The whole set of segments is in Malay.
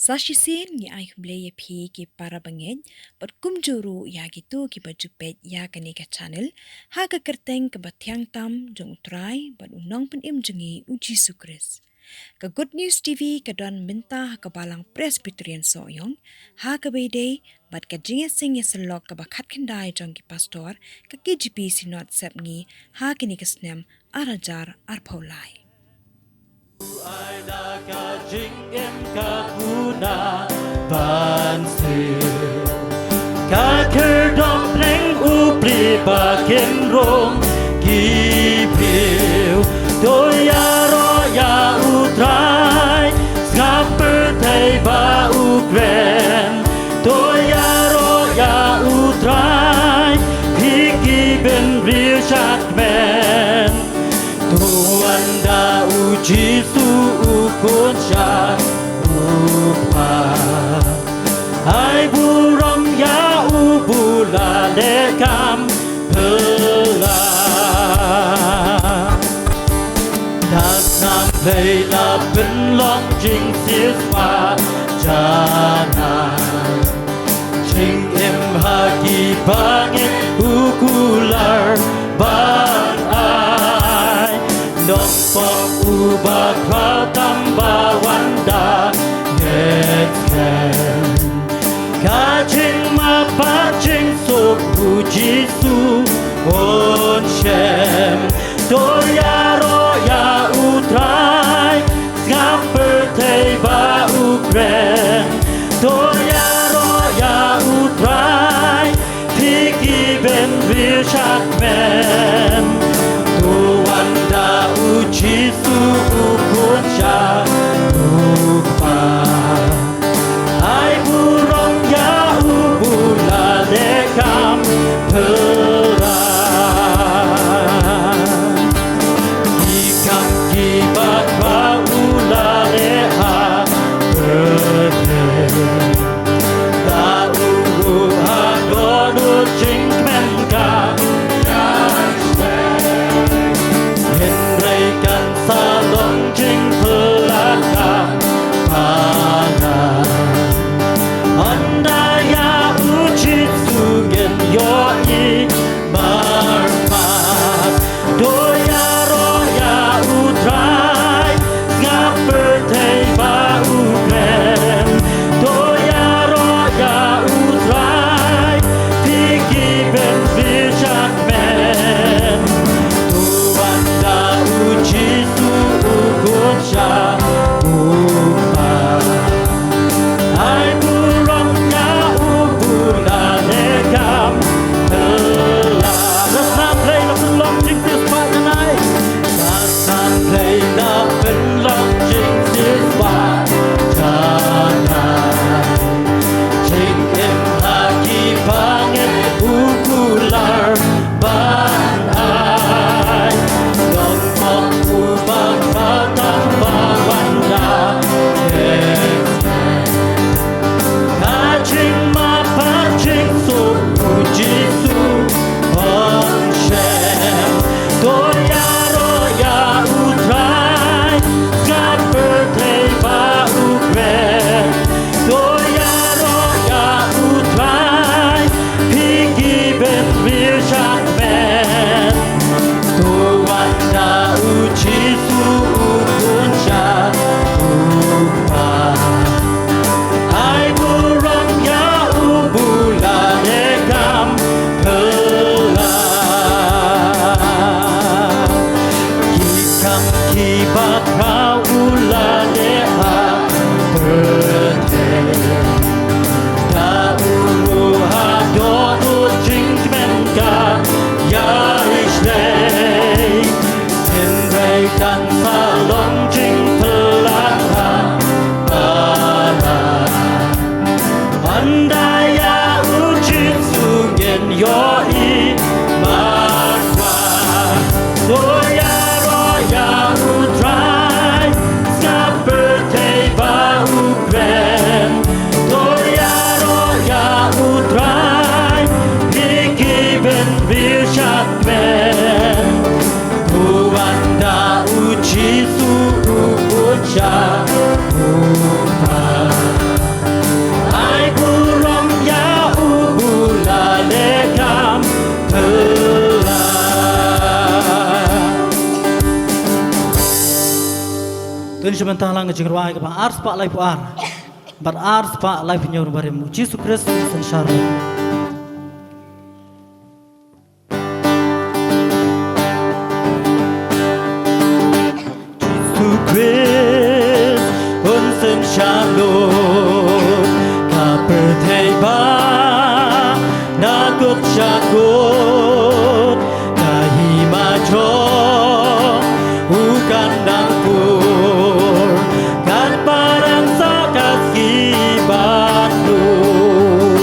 Sashisin ni ay hubleye pi ki para banged, but kumjuru ya gitu ki bajupet ya kani ka channel, ha ka kerteng ke batyang tam jong utrai, but unang pen im jengi uji sukres. Ka Good News TV ka don minta ka balang Presbyterian soyong, ha ka bayday, but ka jinge sing yeselok ka bakat kendai jong ki pastor, ka KGP sinot sepngi, ha kani ka snem arajar arpaulai. Ai đã cả chính em cả cú na ban siêu cả khơi đom nén u pri ba kiến rong kỳ phiêu đôi ya ro ya u trai ngap thầy ba u quen đôi ya ro ya u trai khi kỳ bên riêng sát men Tuhan da uji su ukun sya upa Hai buram ya ubula dekam pela Das nam play la bin long jing sis pa jana Jing em hagi bangin ukular ban Dong pok ubah kau tambah wanda ngetken Kacing mapa cing sok puji su on shem Doya roya utrai Ngamper tei ba ukren Doya roya utrai Piki ben virshat men Tuhan da uji su ukun sya upa Hai burung ya ubula dekam pelan Ikam kibat ba ula leha berdeh Da uru hadonu jing menka Salong jing pelakang mana Andaya uji sugen yoi marpat Doya roya utrai Ngaper tei ba ukren Doya roya utrai Pigi ben vision men Tuhan da uji Sya upa Hai burung ya ubula lekam sebentar lang jengruai ke ars pak lai puar bar ars pak lai penyor baremu Yesus Kristus dan Charlotte Yesus Kristus dan Charlotte kaperteba nakut syakut kahimajo bukan dapur kan parang sakas kibat nur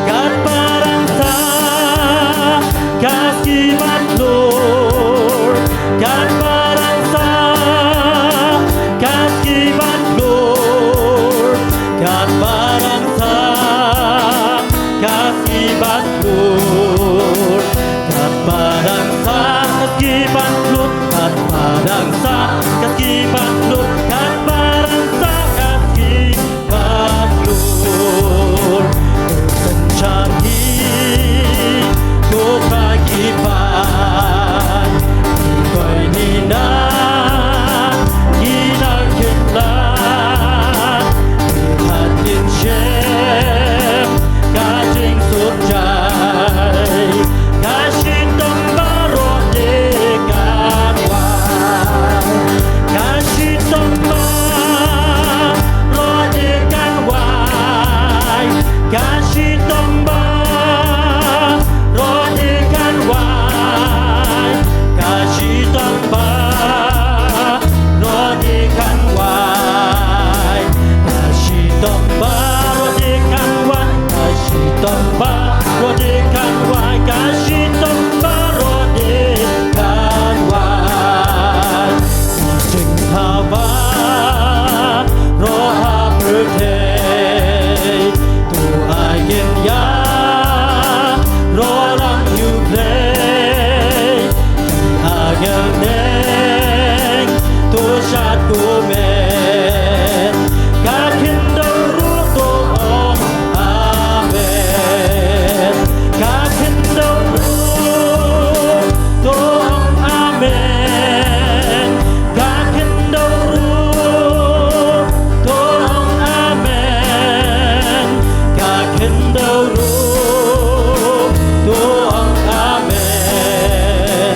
kan parang sakas kibat nur kan parang sakas kibat nur kan parang sakas kibat nur kan parang sakas kibat nur kan parang sakas kibat nur kan parang sakas kibat nur bersenchangi ku pagi pan koi nina kinar kitlan hatin shem kajing sujai kasih tembaro dekan wai kasih tembaro dekan wai kasih tembaro dekan wai kasih tembaro dekan wai kasih tembaro dekan wai kasih tembaro dekan wai kasih tembaro dekan wai jeng haba roha berdei tu agen ya rolang you play agen neng tu shat tu men kakin daru tu om amen kakin daru tu om amen kakin daru tu om amen kakin daru tu om amen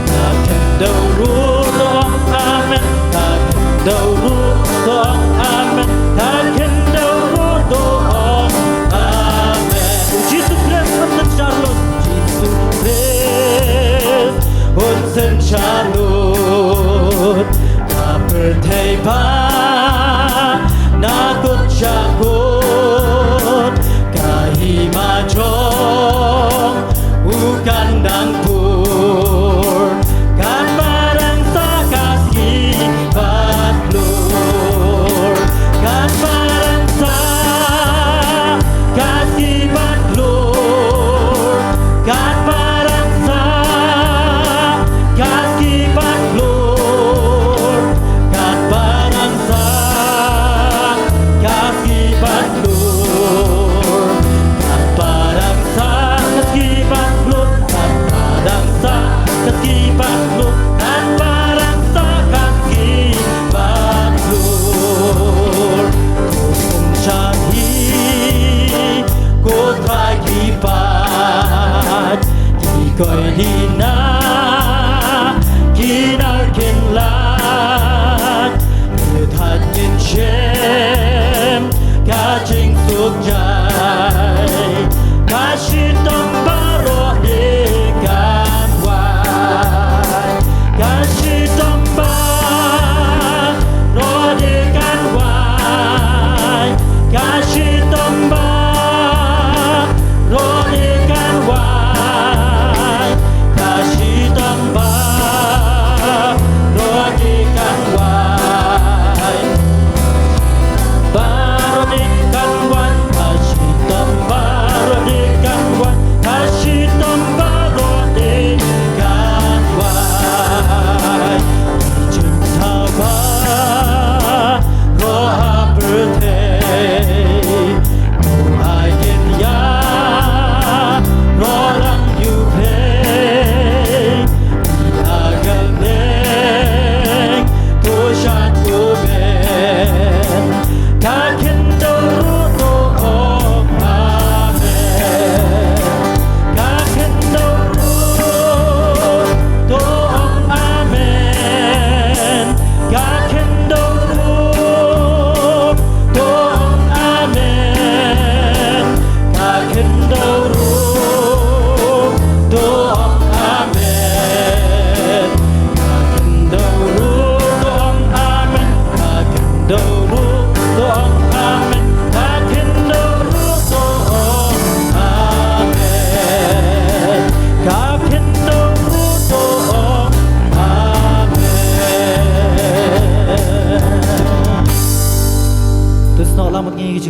kakin daru tu om amen kakin daru tu om amen kakin daru tu om amen Jesus Christus dan Charlotte Jesus Christus dan Charlotte kaperteba nakut syakut kahimajong bukan dangpur kan barang sakas kibat lur kan barang sakas kibat lur kan barang sakas kibat lur kan barang sakas kibat lur kan barang sakas kibat lur kan barang sakas kibat lur kan barang sakas kibat lur mencari kota kibat koi dina kinar kinlat Hạt nhìn xem kajing sukjai kasih tembaro dekan wai kasih tembaro dekan wai kasih tembaro dekan wai kasih tembaro dekan wai baru dekan wan kasih tembaro dekan wan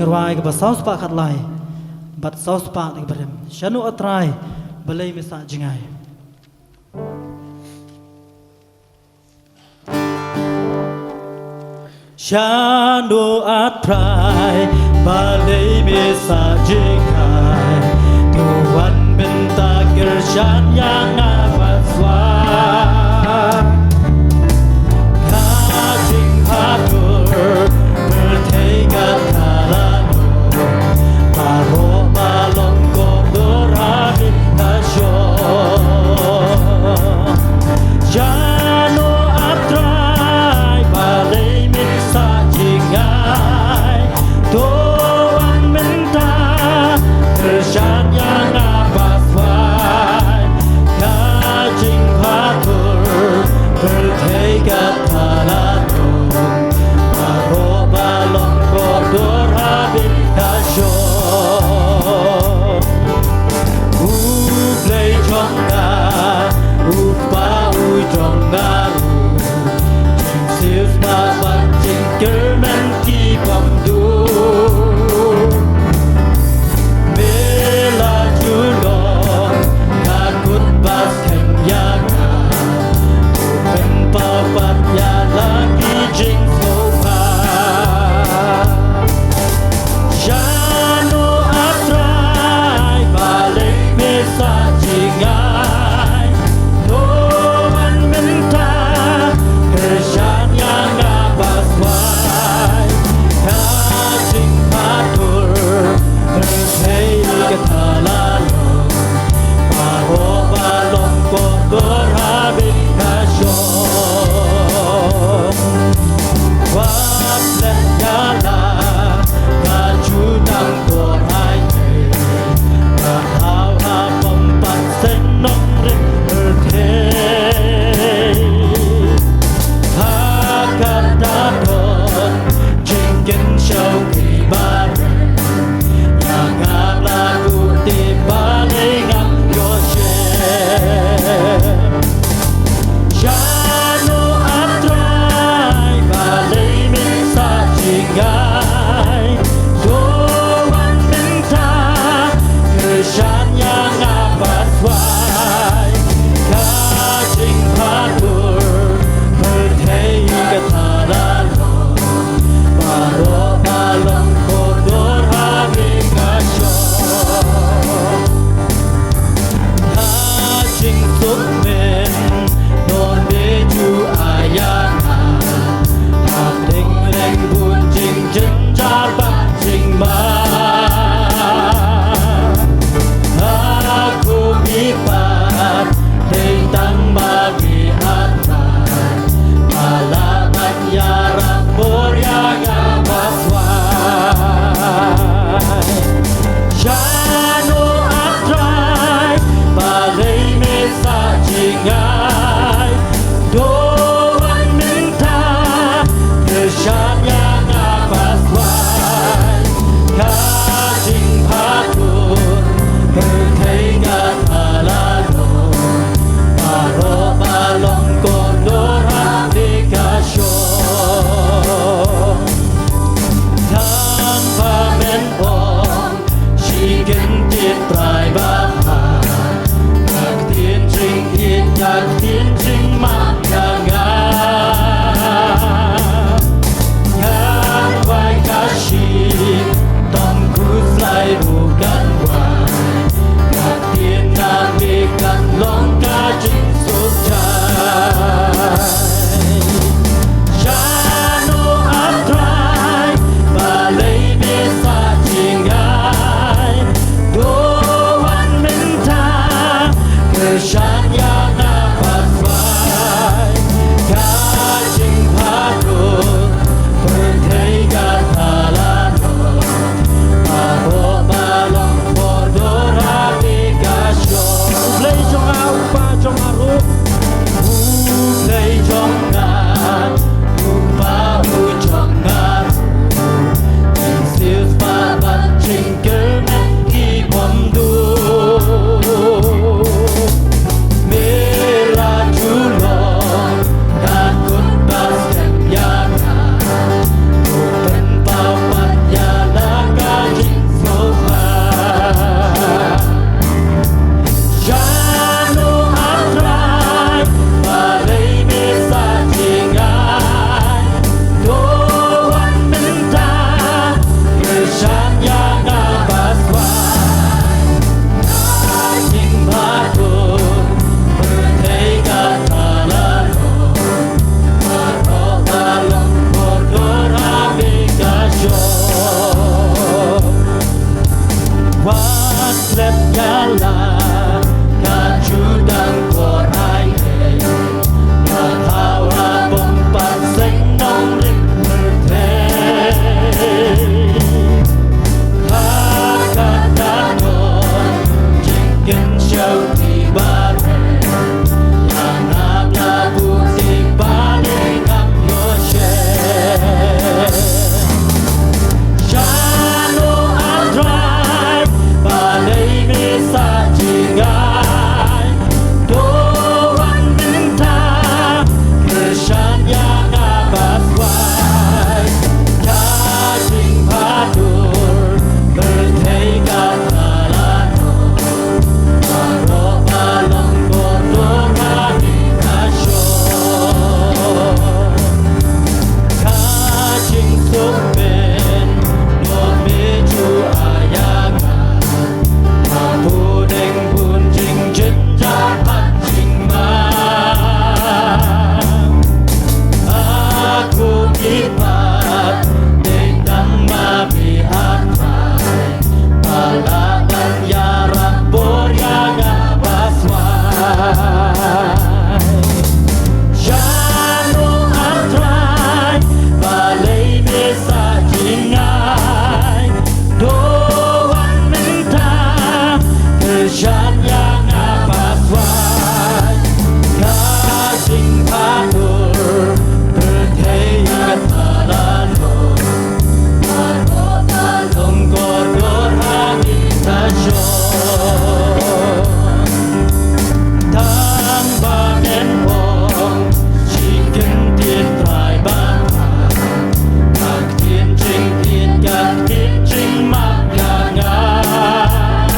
Sherwai ke saus pak kat lai bat saus pak ke barem Shanu atrai balai misa jingai Shanu atrai balai misa jingai Tuhan minta gershan yang amat swar Kajing patur bertegat kalano Paro balong kodor habis kasyo Jano atrai balai misa jingai Tuhan minta gershan yang amat swar Kajing patur bertegat kalano Paro balong kodor habis kasyo Uplay jongga Upa ujonggaru Jingsius babat jingkermen ki pamdu Mela julong Kakut bas kenyaga Ben papat ya lagi jing sopa Jano atrai balik misa jingai Tuhan minta kershan yang abas wai Kajing patur berhei ketalalo Paro balong kodor habis kasyo Waplet gala Kaju nang korai Rahau hapempat senong rin berkei Hakat dadon Jingkin syau kibaran Yang lagu di balik yoshe Jano atrai balai misa jingai Tuhan minta kershan yang abas wai Kajing patur berhei ketalalo Paro balong kodor habis kasyo Kajing sukmen non beju ayana Hapding reng bunjing jenjar banjing ma Aku mipat tentang bagi atas Malaman yarang boryaga baswai Jano atrai balai misa jingai Tuhan minta kershan yang abas wai Kajing patur bertegat kalano Paro balong kodor habis kasyo Tanpa menpong Shigen tit prai bahan Kak tien jing it kak tien jing mak yangan Kak wai kashi Tom kus lai bukan wai Kak tien nabikan long kajing sujai Jano atrai balai misa jingai Tuhan minta kershan yang abas jauh di badan yang aku di paling aku share Shano Andrai Balai Mesa Jingai Doan Minta Kesan yang abas wai Kajing padur Bertega talano Marok alam kotor hati kasyon Kajing sumpen Not meju ayangan Mabudeng pun jing jenjahat jing mang Aku kipat Dendang mabi atai Palaban yarap boryang abaswai Shano Andrai Balai Desa Jingai Doan Minta Kesan yang abaswai Kajing padur Bertayat talano Marok talong kodor hati tasyon Tang banen wong Chicken tiết trai ban Các thiên trình tiết các thiên trình mặc là ngang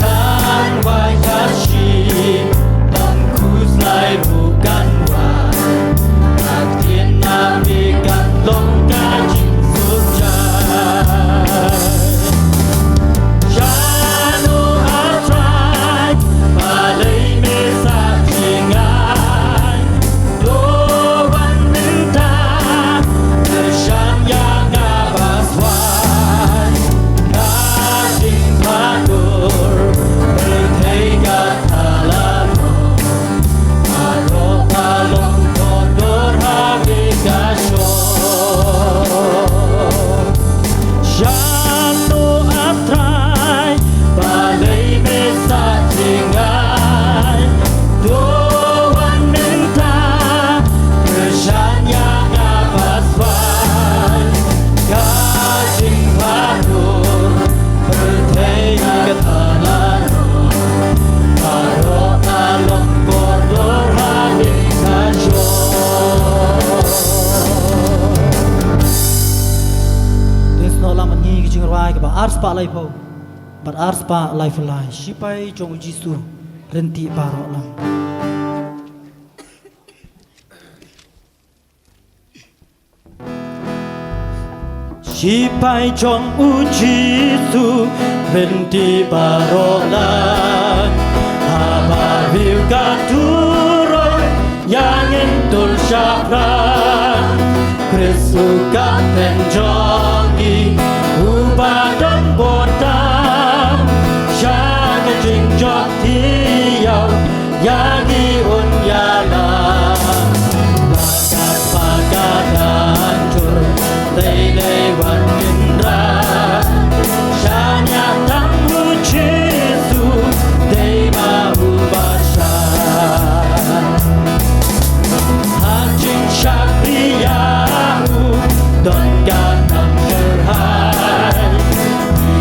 Tang vai kashi Tang kus lai bukan wai Các thiên nam đi gắn lông ca trình suốt trái Shano Andrai Balai Mesa Jingai Doan Minta Kesan yang abaswai Kajing padur Bertega talano Marok talong kodor hati kasyon Shano Andrai Balai Mesa Jingai Doan Minta Kesan yang abaswai Kajing padur Bertega talano Marok talong kodor hati kasyon Des no lam ngi jing rai ka ba ars pa lai pho but ars pa lai fulai sipai jong jisu renti baro lam sipai jong jisu renti baro lam habar viu ka turoi yang entul syapran Kristu katen jongi ubadon botam Syaga jingjok tiyaw yagi unyala Bagat pagat hancur Lelewan indra Syanya tanggu Jesu Dema ubasyan Hajing syakriyahu Don ganam gerhai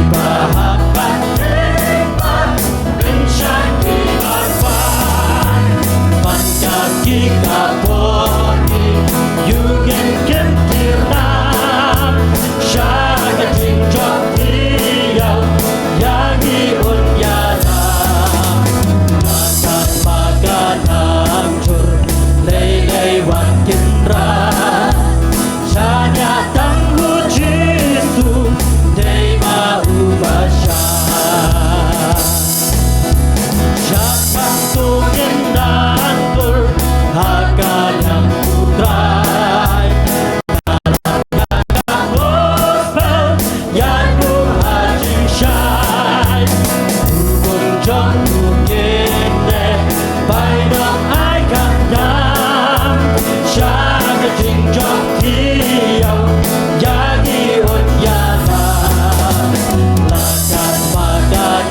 Ibahapat hebat Bensyaki arfan Pankaki kaponi Yugen kentirnam Syaga jingjok tiyaw Yagi unyalam Bagat pagat hancur Lelewan kindra Syanya tanggu Jesu Dema ubasyan Siapa tungin nantur Hakal yang putrai Gospel yang ku hajing syai Hukum jong tungin Bai dong ai kan dam Syaga jingjok tiyaw Yagi unyala Lakat pagat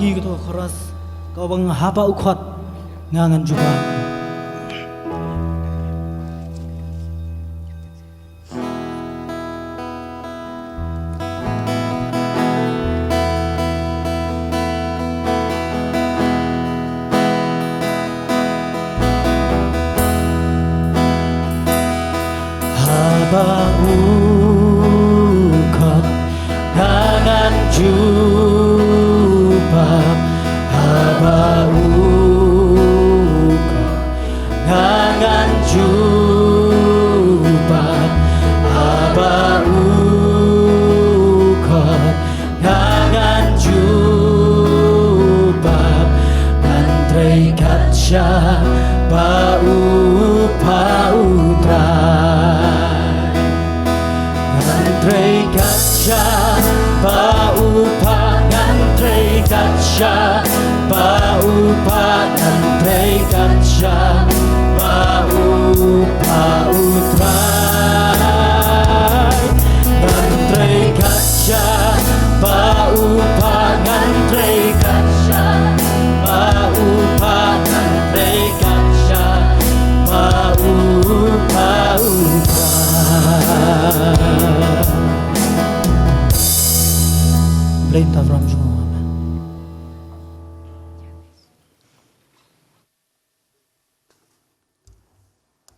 gi gitu keras kau bang hapa ukot ngangan juga hapa ukot ngangan juga haba ukot ngangan juga haba ukot ngangan juga Andrei kaca bau pautrai Andrei kaca bau Andrei kaca bau Andrei kaca bau pautrai Andrei kaca bau Andrei kaca bau Andrei kaca bau pautrai Blame from John.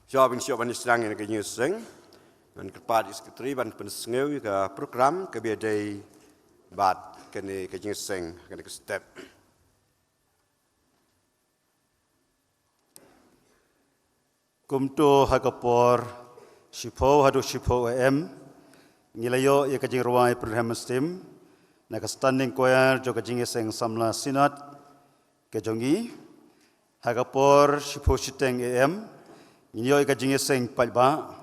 Siapa yang sedang yang kenyang seng, dan kepada sekretari dan pensengau ke program kebiadai bad kene kenyang seng kene ke step. Kumto hakapor shipo hadu shipo ngilayo ya kenyang ruai program stem, nak standing choir jo kenyang seng samla sinat kejongi hakapor shipo shiteng Inyo ika jingi seng palba,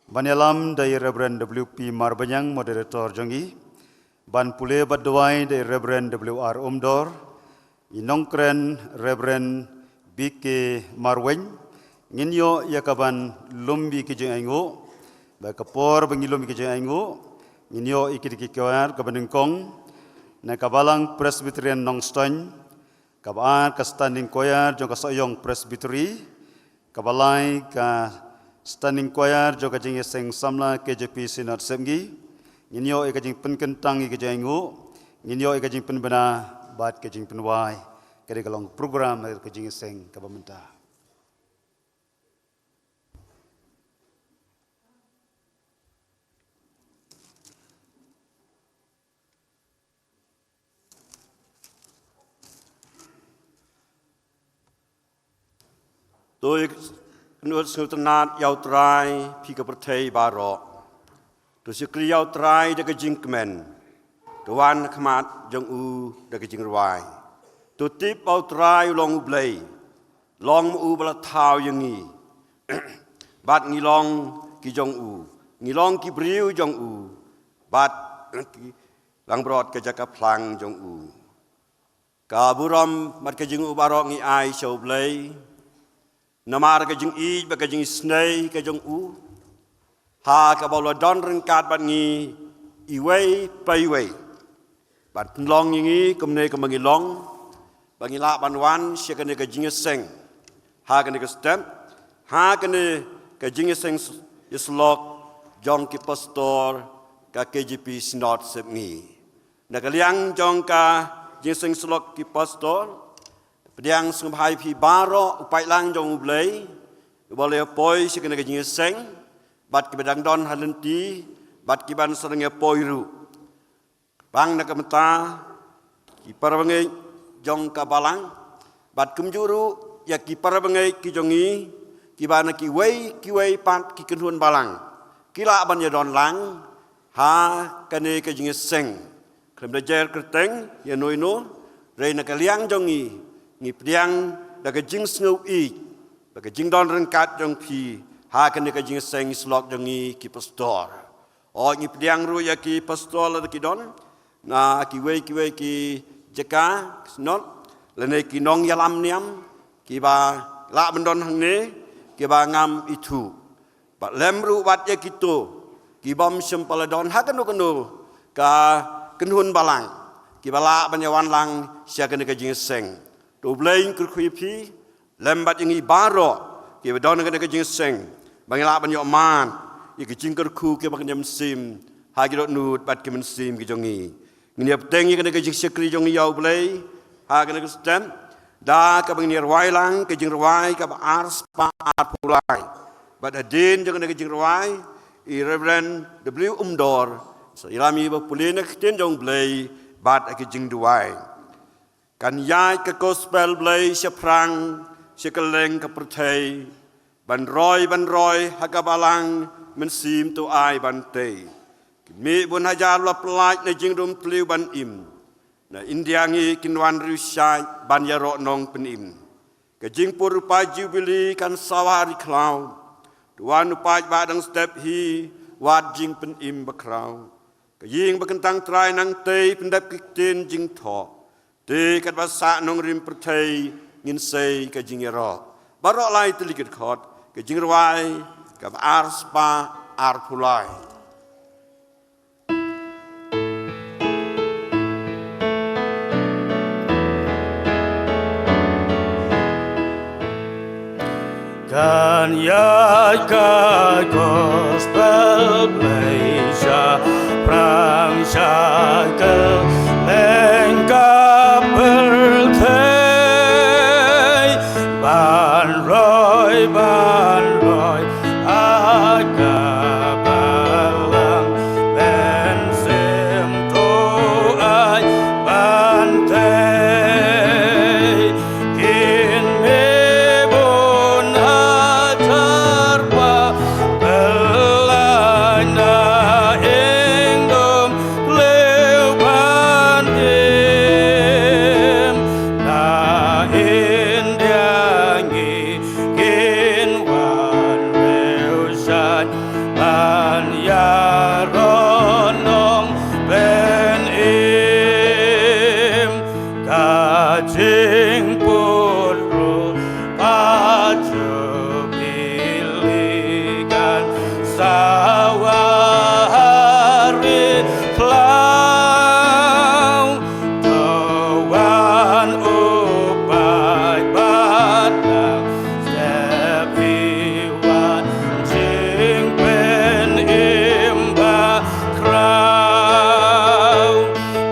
banelam dari Reverend W.P. Marbanyang moderator jongi, ban pule badwai dari Reverend W.R. Umdor, inongkren Reverend B.K. Marweng, inyo yakaban lumbi kijeng aingo, bakapor bangi lumbi kijeng aingo, inyo ikidikikawar kabanengkong, nakabalang Presbyterian Nongstoin, kabaan ka standing choir jong kasoyong Presbytery, kabalai ka standing choir joka jing seng samla KJP Sinat Semgi nginyo ika jing penkentang ika jingu nginyo ika jing penbena bat ka jing penwai kade kalong program ka jing seng ka pementa Tôi nuốt sự tân nát yau trai phi cái bậc thầy bà rọ, tôi sẽ kêu yau trai để cái jing kmen, tôi van khmat jong u để cái jing ruai, tôi tiếp yau trai long u blay, long u bala thao yang nghi, bat nghi long ki jong u, nghi long ki briu jong u, bat lang brot ke jaka plang jong u, ka buram mat ke jing u bà rọ nghi ai show blay. Namar ka jing I ba ka jing snei ka jong u ha ka bolo don ring kat ban ngi I wei pai wei ban long ngi kum ne ka mangi long ba ngi la ban wan she ka ne ka jing seng ha ka ne ka stem ha ka ne ka jing seng islok jong ki pastor ka KJP Sinat sep ngi na ka liang jong ka jing seng slok ki pastor Pediang sumbai pi baro upai lang jong ublay, boleh poi si kena kejing seng, bat kibadang don halenti, bat kiban serengnya poi ru. Bang nak mata, kipar bengai jong kabalang, bat kumjuru ya kipar bengai kijongi, kibana kiwei pat kikenhuan balang, kila ban ya don lang, ha kene kejing seng, kem dajer kerteng ya noino, rei nak liang jongi. Ngi pediang daga jing snow I daga jing don rengkat jong pi ha kan daga jing seng slok jong I ki pastor o ngi pediang ru ya ki pastor la ki don na ki wei ki jeka snot lene ki nong yalam niam ki ba la bendon hang ne ki ba ngam itu ba lemru wat ya kitu ki bom sempaladon ha kan ka kenhun balang bala banyawan lang siya kena kajing seng. Tu blain kurkui pi lembat ingi baro ki badon kena kajing seng. Bangila banyak man i kajing kurku ki bang sim hagi dot nut bat ki sim ki jongi. Ngini aptengi kena kajing sekri jongi yau blai ha kena kustem da ka bang ni rwai lang kajing rwai ka ars pa ar pulai. Bat adin kena kajing rwai i Reverend W. Umdor so irami ba pulina kten jong blai bat kajing duai. Kan yai ke gospel blai seprang sekeleng ke pertai ban roi hakabalang mensim tu ai ban tei mi bun hajar la pelaj na jing rum tliu ban im na India ngi kinwan rusai ban yaro nong penim ke jing pur pa jubili kan sawari klau tuan upaj badang step hi wat jing penim bakrau ke jing bekentang trai nang tei pendap kitin jing tho te kat basa nong rim pertai ngin sei ke jing yaro barok lai telikit khot ke jing rwai ke ar spa ar pulai. Kan yai ka gospel Malaysia prang syaka lengkap bertei ban roi agak balang bensim tu ai bantai kin mebun hatarpa belai na ingdom leu bandim na indiangi kin wan leu shan ban yaronong ben im kajing puru paju pilikan sawari klau tuan upai batang sepiwan jing pen imba krau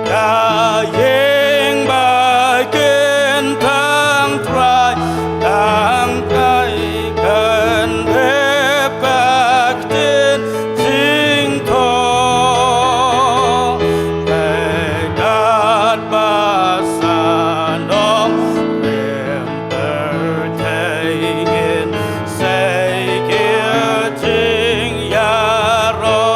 kayeng bagian tang trai tang kai kan debak din jing to dekat basanong mempertaingin seikir jing yaro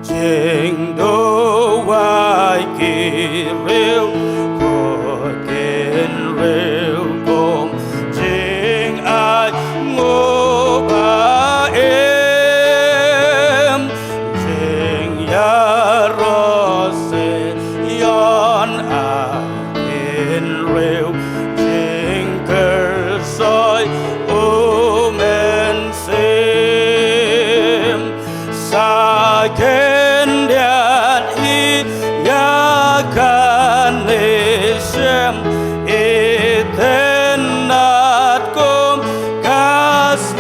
jing duai kiriu kokin riu kong jing ai ngobaim jing yaro se yon akin riu jing kersoi umen sim saken diat hi yakan nisem itenat kum kasih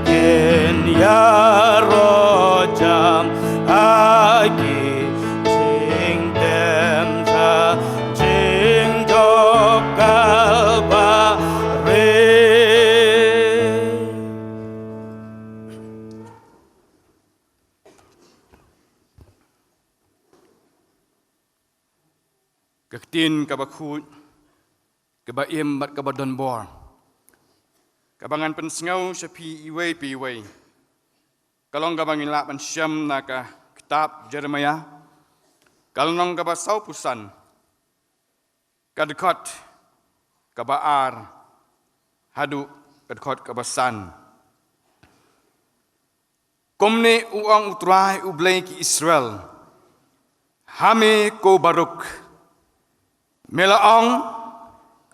ken yaro jam agi jing dem sa jing dok kalbare. Kaktin kabakut kabaim bat kabadon bor kabangan pensengau sepi iwei pi iwei kalong kabangin lak pensyam naka kitab Jeremia kalong kabasau pusan kadekot kabaar hadu kadekot kabasan komne uang utrai ublei ki Israel hame ko baruk melaong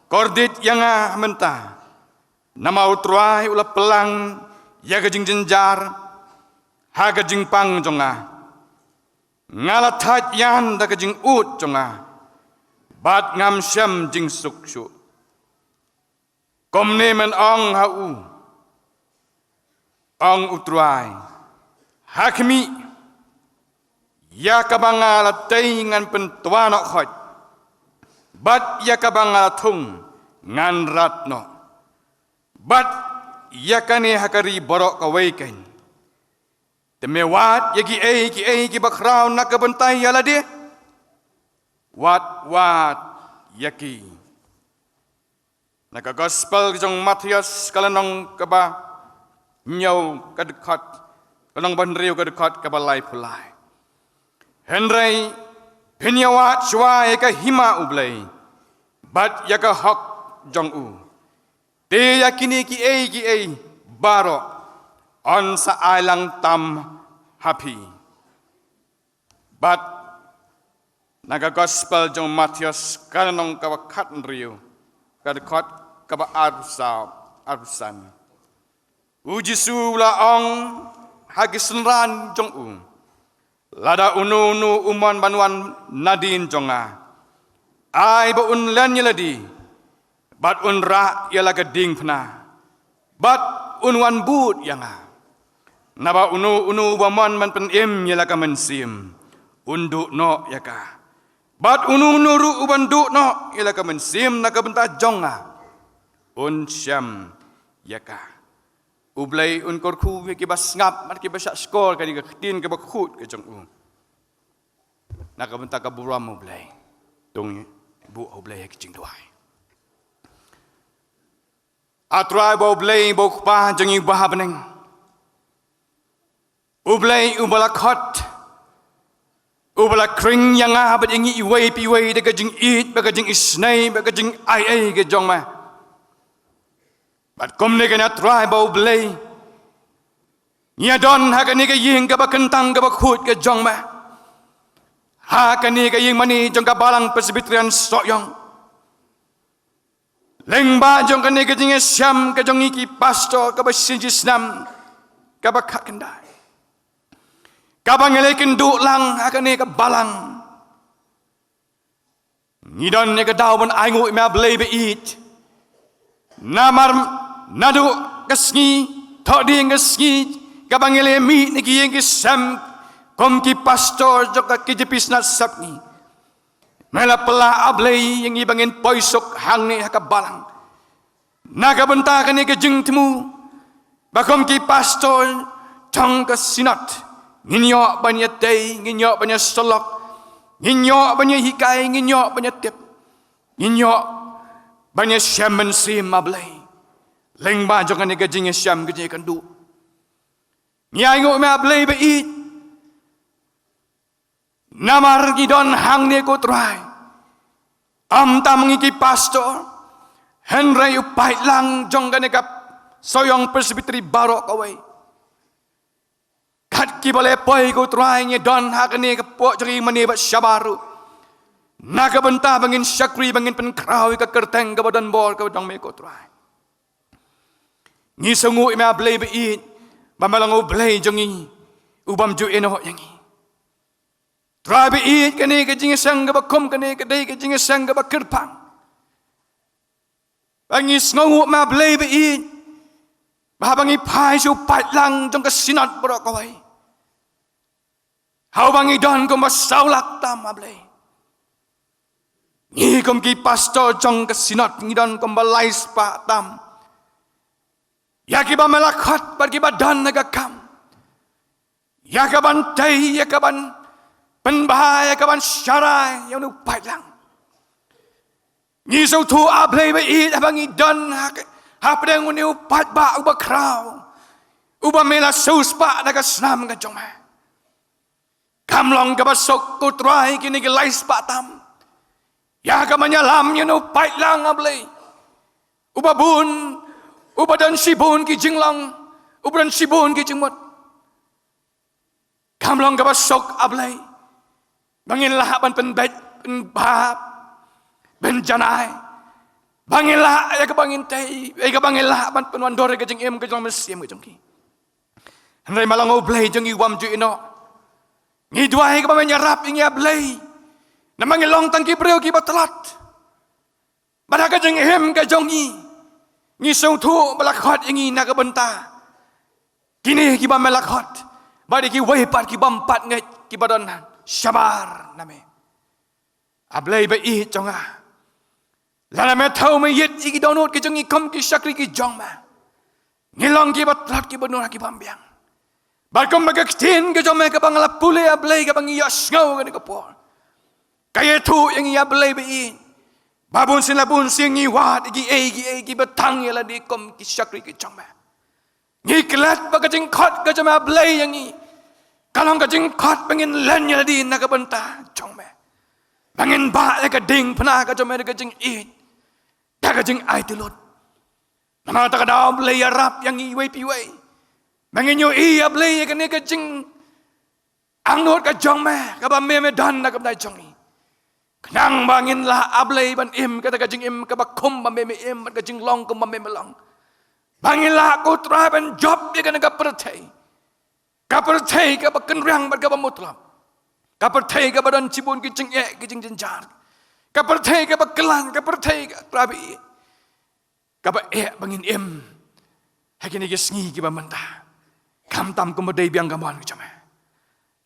kordit yang mentah nama utrai ulah pelang ya gajing jenjar ha gajing pang jonga ngalathat yan da ka jing ut jonga bat ngam syam jing suk shu kom ne man ong ha u ong utruai hakmi ya ka bangala tei ngan pentuana khot bat ya ka bangala thung ngan ratno bat ya ka ne hakari borok ka weiken temewat ya ki bakrau nak ka bentai ya la dia wat yaki naka gospel jong Matius kalanong kaba nyau kadekat kalang banriu kadekat kaba lai pulai Henry penyawat shwa ka hima ublai bat yaka hok jong u te yakini ki baro on sa ailang tam happy bat naga gospel jong Matius kanong kawakat riu kadekot kaba arusan ujisu la ong hagisenran jong u lada unu uman banuan nadin jonga ai ba un len yeladi bat un ra yala gading pna bat un wan but yanga naba unu baman man pen im yala ka mensim undu no yaka bat unu nuru ubandu no ila ka mensim na kabenta jonga un syam yaka ublay un korku ki bas ngap mat ki basa skor ka diga tin ka bakhut ka jong u na kabenta ka buram ublay tung bu ublay ki jing duai atrai bo ublay bo pa jong i bah beneng ublay ubalakot ubala kring yang abad ingi iway piway daga jing eat baga jing isnay baga jing ai ga jong ma bat kom ne kana try ba ublay nya don ha ka ni ga ying ka ba kentang ka ba khut ka jong ma ha ka ni ga ying mani jong ka balang presbyterian soyong leng ba jong ka ni ga jing syam ka jong iki pastor ka ba sinjisnam ka ba kakendai kabang elekin du lang akane ka balang ngidon ne ka daw bon aingu me blay be eat namar nadu kasngi thodi ngasngi kabang ele mi ne ki yeng sam kom ki pastor joka ki jepis na sapni mela pela ablay yang ibangin poisok hang ne ka balang naga benta kane ka jing temu bakom ki pastor tong ka sinat nginyok banyak tei, nginyok banyak selok, nginyok banyak hikai, nginyok banyak tip, nginyok banyak syam mensim ablay. Leng ba jangan ni gajing syam gajing kandu. Nyai ngok me ablay be it. Namar gidon hang ni ko try. Am tam ngiki pastor. Henry upai lang jangan ni kap soyong presbyteri barok away. Kat ki boleh poi ko try nye don hakane ka po jeri mani ba syabaru naga benta bangin syakri bangin pen krawi ka kerteng ka badan bor ka dong me ko try ni sungu me blay be it bamalang blay jongi ubam ju eno yangi try be it kane ka jing sang ka bakom kane ka dei ka jing sang ka bakirpang bangis ngungu me blay be it babangi pai su pat lang jong ka sinat borok kawai hau bangi don kom basaulak tam ablay ni kom ki pastor jong ka sinat ngidon kom balais pa tam ya ki ba malakhat par ki ba dan naga kam ya ka ban tai ya ka ban penbahai ya ka ban syarai yang nu pat lang ni so tu ablay ba it abangi don hapdeng uni upat ba uba kraw uba mela sus pa naga snam ka jong kamlong ka basok ko try kini ki lais pa tam ya ka manyalam yun upat lang ablay uba bun uba dan sibun ki jinglang uba dan sibun ki jingmot kamlong ka basok ablay bangin lahaban penbet penbab benjanai bangila ya ka bangin tay ay ka bangila ban penwan dore ka jing em ka jong mesim ka jong ki Henry malang oblay jong iwam ju ino Ngi duai ka ba nyarap ingi ablay. Namang ilong tang Gibril ki batalat. Bada ka jeng hem ka jongi. Ngi song tu balakhat ingi na ka benta. Kini ki ba melakhat. Badi ki wepat ki bampat ngai ki badonan. Syabar name. Ablay ba i jonga. Lala me thau me yit iki donut ki jongi kom ki sakri ki jong ma. Ngilong ki batlat ki benura ki bambiang. Balkom magaktin ka jong me ka bangala pule ablay ka bangi yasngaw ka ni kapor. Kaya tu yang ia ablay ba i. Babun sinabun sing iwat iki batang yala di kom ki sakri ki jong ma. Ngiklat ba ka jing khot ka jong ablay yang i. Kalong ka jing khot bangin len yala di na ka benta jong me. Bangin ba ka ding pna ka jong me ka jing i. Da ka jing ai tilot. Nama tak ada ablay arab yang iway piway. Bangin yo i ablay ka ni ka jing angnot ka jong me ka ba me dan na ka dai jong i. Kenang bangin lah ablay ban im kata ka jing im ka ba kum ba me im ka jing long kum ba me long. Bangin lah ko tra ban job ya ka na ka perthai. Ka perthai ka ba kenrang ba ka ba mutlap. Ka perthai ka ba dan cibun ki jing ki jing jenjar. Ka perthai ka ba kelan ka perthai ka trabi. Ka ba bangin im. Hakini ki sngi ki ba menta. Kam tam kum dei biang gamon ki jame.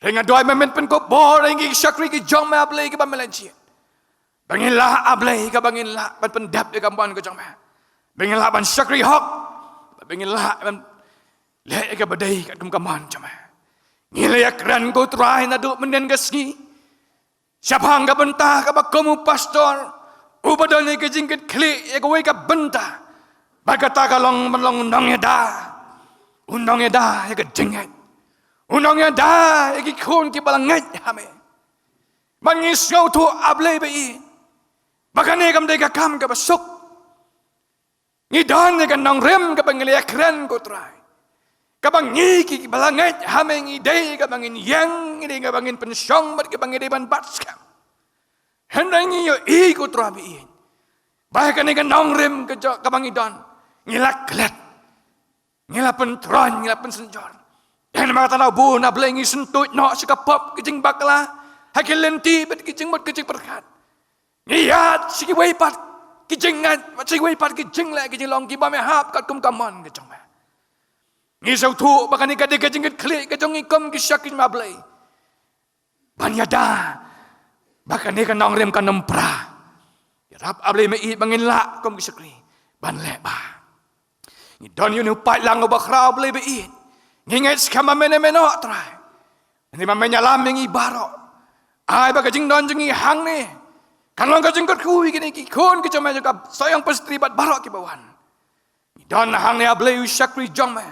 Renga doi memen pen ko bo rengi sakri ki jong me ablay ki ba melanci. Bangin lah ablay ka bangin lah ban pendap ki gamon ki jong me. Bangin lah ban sakri hok. Bangin lah ban le ka badai ka kum gamon jame. Ngile ya kran ko trai na do menen ka sngi. Siapang ka benta ka ba komu pastor. Ubadal ni ka jingkit kli ya ka we ka benta. Bagata ka long menlong nong ya da. Unong ya da ya ka jinget. Unong ya da ya ki khon ki balanget hame. Bangis ngau tu ablay ba i. Bagane kam de ka kam ka basok. Ngidan ya ka nong rem ka bangile ya kran ko trai. Kabang ngiki balanget hame ngide ka bangin yang ngide ka bangin pensyong mat ka bangide ban batskam. Hendangi yo i ko trabi. Bahkan ka nong rem ka bangidan ngilak klet. Ngila pentron ngila pensenjor. Dan maka tanah bu na blengi sentut no sikapop kijing bakla. Hakil lenti bet kijing mot kijing perkat. Ngiyat siki weipat kijingan siki weipat kijing la kijing long kiba me hap kat kum kamon kijong. Ngisau tu bahkan ika de kijing klik kijong ikom kisyakin mablay. Banyada bahkan ika nong rem kan nempra. Rap ablay me i bangin la kom kisyakli. Ban leba. Ni don you nupai lang o bakra ablay be i. Nginget skama mene try. Ni mamenya laming ibaro. Ai ba kajing don jing hang ni. Kan long kajing kot kui kini ki kon ki chama ka sayang pastri bat baro ki bawan. Ni don hang ni ablay usakri jong me.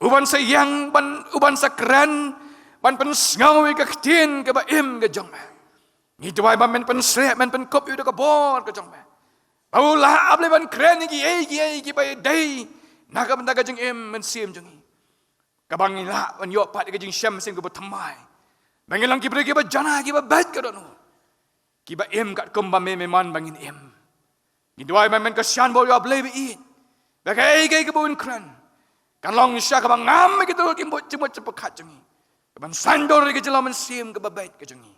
Uban sayang ban uban sakran ban pensngawi ka ktin ka ba im ka jong me. Ni tuai ba men pensrek men penkop yu ka bor ka jong me. Baula ablay ban kren ki ba dai. Naga benda kajing im men sim jong i. Kabangila wan yo pat kajing syam sen ko batamai. Bangilang ki breki ba jana ki ba bat ka dono. Ki ba im kat kum ba me man bangin im. Ni duai men kasyan bo yo ablay be i. Ba kai ka bun kran. Kan long sya ka bang ngam ki tu ki mbot cimot cepekat jong i. Ban sandor ki jelo men sim ka ba bat ka jong i.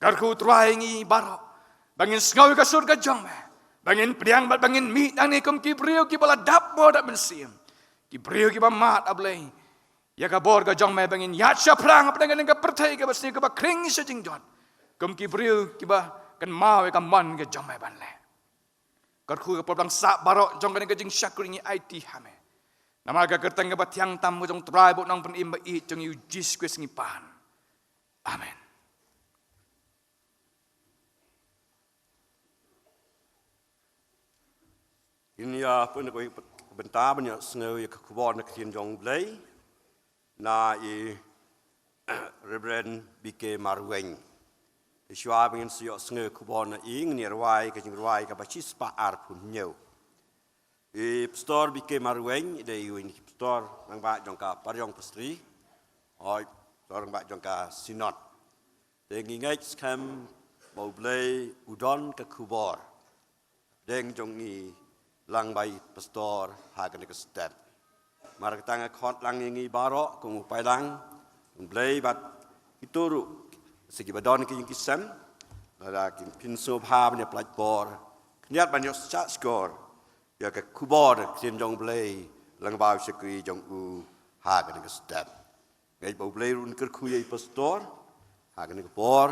Karku trai ngi baro. Bangin sngaw ka sur ka jong me. Bangin priang bat bangin mi nang ni kum ki brio ki bala dap bo dat men sim. Ki brio ki ba mat ablay. Ya ka bor ka jong me bangin yat sya prang apa dengan ka pertai ka basni ka ba kring sa jing jot. Kum ki brio ki ba kan mau ka man ka jong me ban le. Karku ka poblang sa baro jong ka jing syakring IT hame. Nama ka kerteng ka ba tiang tam mo jong trai bo nang pen im ba i jong yu jis kwes ngipan. Amen. Ini ya pun ko bentar banyak sengaja ke kubur nak kian jong blay. Na i Reverend BK Marweng. Iswa bingin siok sengaja kubur na ing ni rawai ke jing rawai ke bacis pa ar pun nyau. I pastor BK Marweng ide yu ini pastor nang ba jong ka parjong pastri. Oi pastor nang ba jong ka sinod. Deng ingai skam bau blay udon ke kubur. Deng jong ni lang bay pastor hagan ke step. Mara tanga khot lang ngi baro kung pai lang blay bat itu segi badan ke yang kisan ada pin sopa punya pelat bor niat banyak chat score ya ke kubor tim jong play lang bau sekui jong u ha ke step ngai bau play run ker kuyai pastor ha ke bor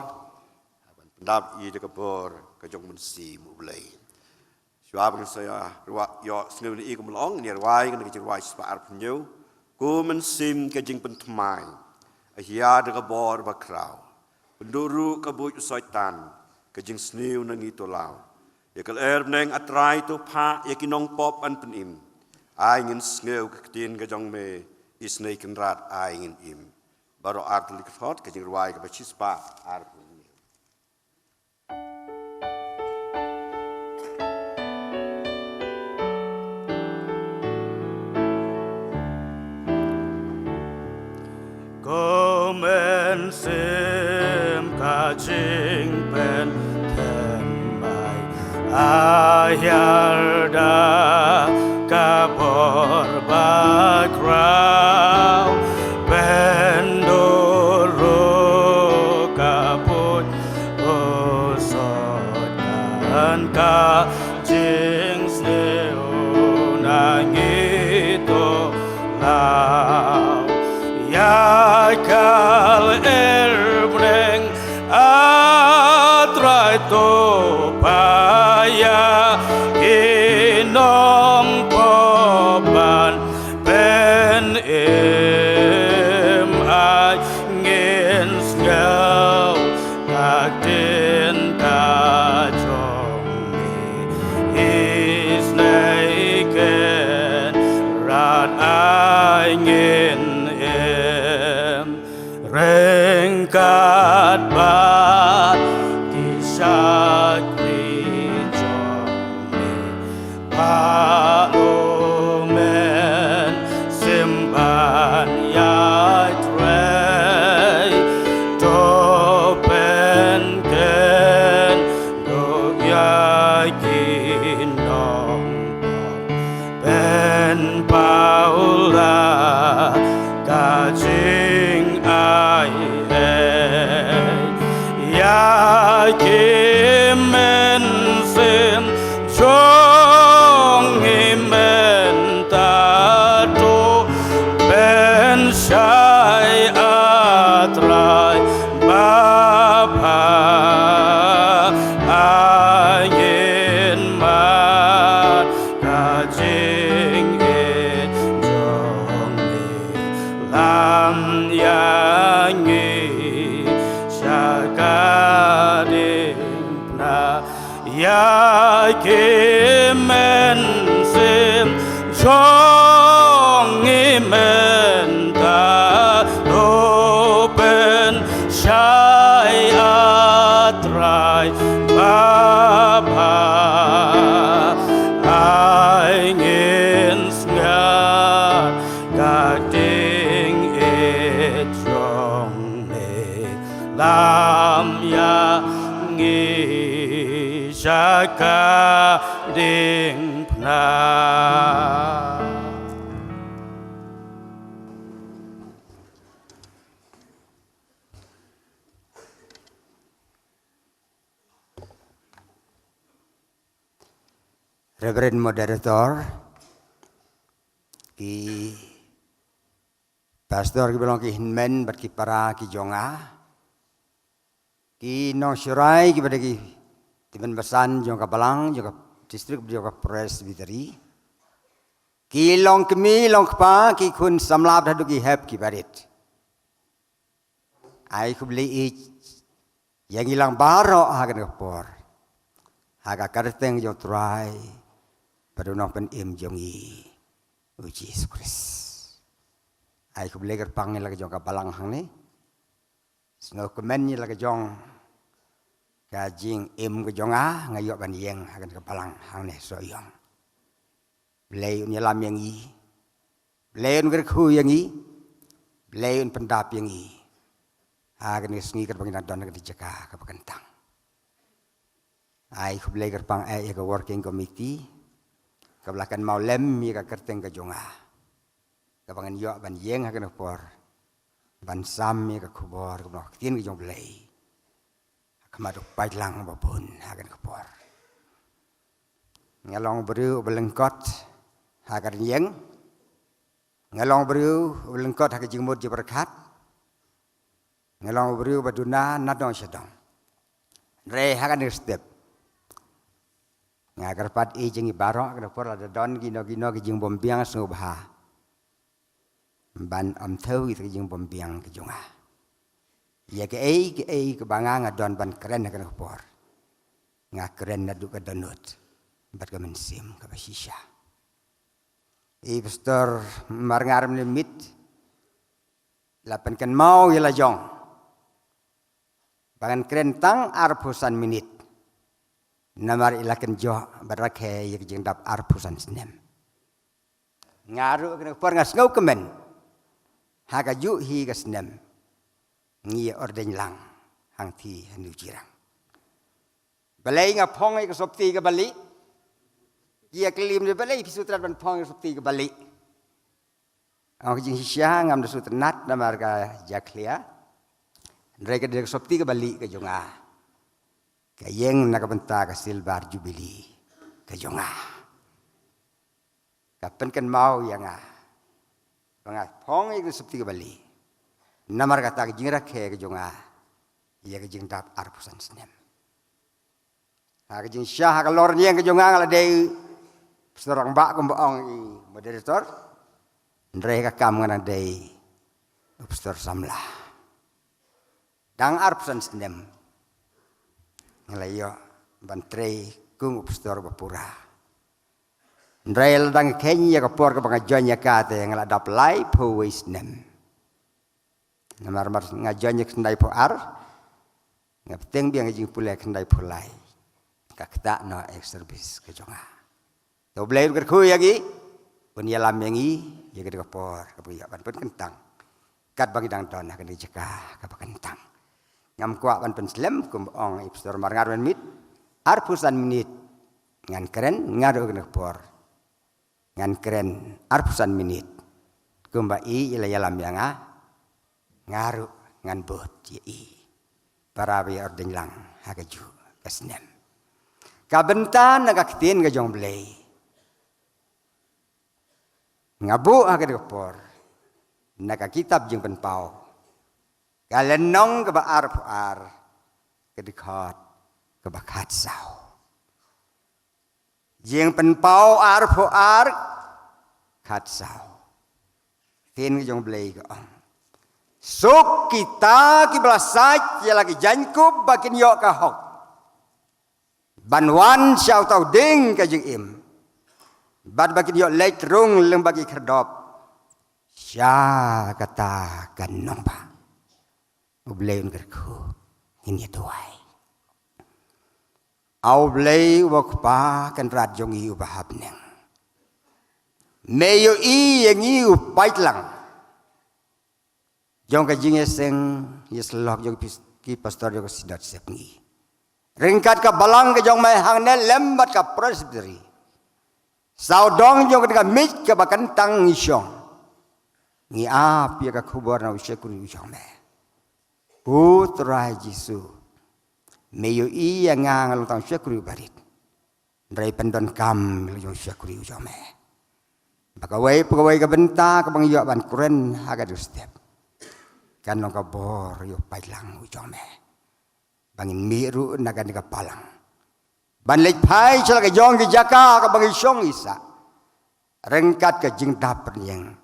pendap i ke bor ke jong mensi mu play siapa saya yo sengau ni ikum long ni ruai ke ruai separ punyo ku mensim ke jing pentemai ahia de ke bor bakrau penduru ke buj soitan ke jing sniu nang itu lau ya kal neng atrai tu pa ya kinong pop an penim ai ngin sngeu ke tin ke jong me isnei kenrat ai ngin im baru artli ke thot ke jing ruai ke bachis pa ar Sim kajing pen temai ayarda kabor bakrau pendoro kaput osot kan kajing sneu nangito lau ya kal erbreng atrai to paya inong poban pen ai ngin sngau kaktin ta jong is naked rat ai ngin rengkat bat kisah krijoni palumen simpan ya trei topen ken do ya kinong ben paula kajing ai ya kimen sim chong imen ta to ben shai atrai baba ayin mat kajing it jong lam yangi shakadipna ya kimen sim chong imen ta open shai atrai baba ai ngin sngar gading it jong ne lam ya ngi shaka ding pna. Reverend Moderator, ki pastor ki belong ki hinmen bat ki para ki jonga, ki nong syurai ki pada ki tiban besan jongka balang jongka distrik jongka presbytery, ki long kemi long kpa ki kun samlap dadu ki hep ki barit, ai ku beli yang hilang baro hagan kapor, haga karteng jong try. Pada nong pen im jongi uji Yesus Kristus. Ai ku belajar panggil lagi jong kapalang hang ni. Snow kemen ni lagi jong kajing im ke jonga ngayok ban yeng akan kapalang hang ni soyong. Belayu ni lam yang i. Belayu gerku yang i. Belayu pendap yang i. Akan ngi kerbanginan don akan dijaka kapakentang. Ai ku belajar pang ke working committee. Kabelakan mau lem mi ka kerteng ka jonga. Kabangan yo ban yeng ha kana por. ban sam ya ka kubor ka nok tin ka jong blei kamaduk pailang babun hagan kubor ngalong beriu belengkot hagan yeng ngalong beriu belengkot hagan jingmut je berkat ngalong beriu baduna nadong sedang re hagan step ngagar pat i jing barok ka por ada don gino ki jing bombiang subha ban am thau ki jing bombiang ki junga ya ke ai ke banga ngadon ban keren ka por nga keren na du ka donut bat ka mensim ka basisha i pastor marngar limit lapan kan mau ya la jong bangan keren tang arpusan minit namar ilakan jo barakhe yek jing dap arpusan snem ngaru kena por ngas ngau kemen haga ju hi ga snem ngi orden lang hang thi hanu jirang balai nga phong ga sopti ga bali ye kelim de balai pisutrat ban phong ga sopti ga bali ang jing hisya ngam de sutnat namar ga jaklia rega de sopti ga bali ga jonga kayeng nakabenta ka silver jubilee ka jonga kapen kan mau yang bangat pong itu seperti kembali namar kata jingra ke jonga ia ke jing dap arpusan senem ha ke jing syah ka lor nyeng ke jonga ngala dei seorang bak komboong i moderator ndre ka kam ngana dei pastor samla dang arpusan senem ngalayo bantrei kung pastor bapura Ndrel dang Kenya ka por ka pangajonya kate ngala dap lai po wisnem namar mar ngajonya kendai po ar ngapteng biang jing pulai kendai po lai ka kta no ex service ka jonga to blai ker khu yagi pun yalam yangi ya ka por ka puya ban pun kentang kat bagi dang ton ka dijeka ka kentang ngam kwa ban penslem kum ong ipstor mar ngarwen mit arpusan menit ngan keren ngado kena por ngan keren arpusan menit kumba i ila yalam yanga ngaru ngan bot i para bi orden lang hagaju kasnem kabentan nagaktin ga jong blei ngabu agad por naga kitab jing penpau kalenong ke baar puar ke dikhat ke bakat sau jing penpau ar puar kat sau tin ke jong blei ke ong suk kita ki belasaj ya lagi jankup bakin yok ka hok banwan syau tau ding ka jing im bad bakin yok lek rung leng bagi kerdop sya kata kan nomba ubleun kerku ini tuai au blei wakpa kan rat jongi ubahap neng meyo i yangi upaitlang jong ka jinge seng yeslok jong ki pastor jong sidat sepngi ringkat ka balang ka jong mai hang ne lembat ka presbytery saudong jong ka mit ka bakantang isyong ni ap ya ka khubor na usyekuri usyong me putra Yesu meyo iya ngang tang syakuri barit ndrai pendon kam yo syakuri ujame pegawai ka benta ka bang yo ban kuren haga step kan nong ka bor yo pailang ujame bangin miru naga ka palang ban lek pai chala ka jong ki jaka ka bang isyong isa rengkat ka jing dap yang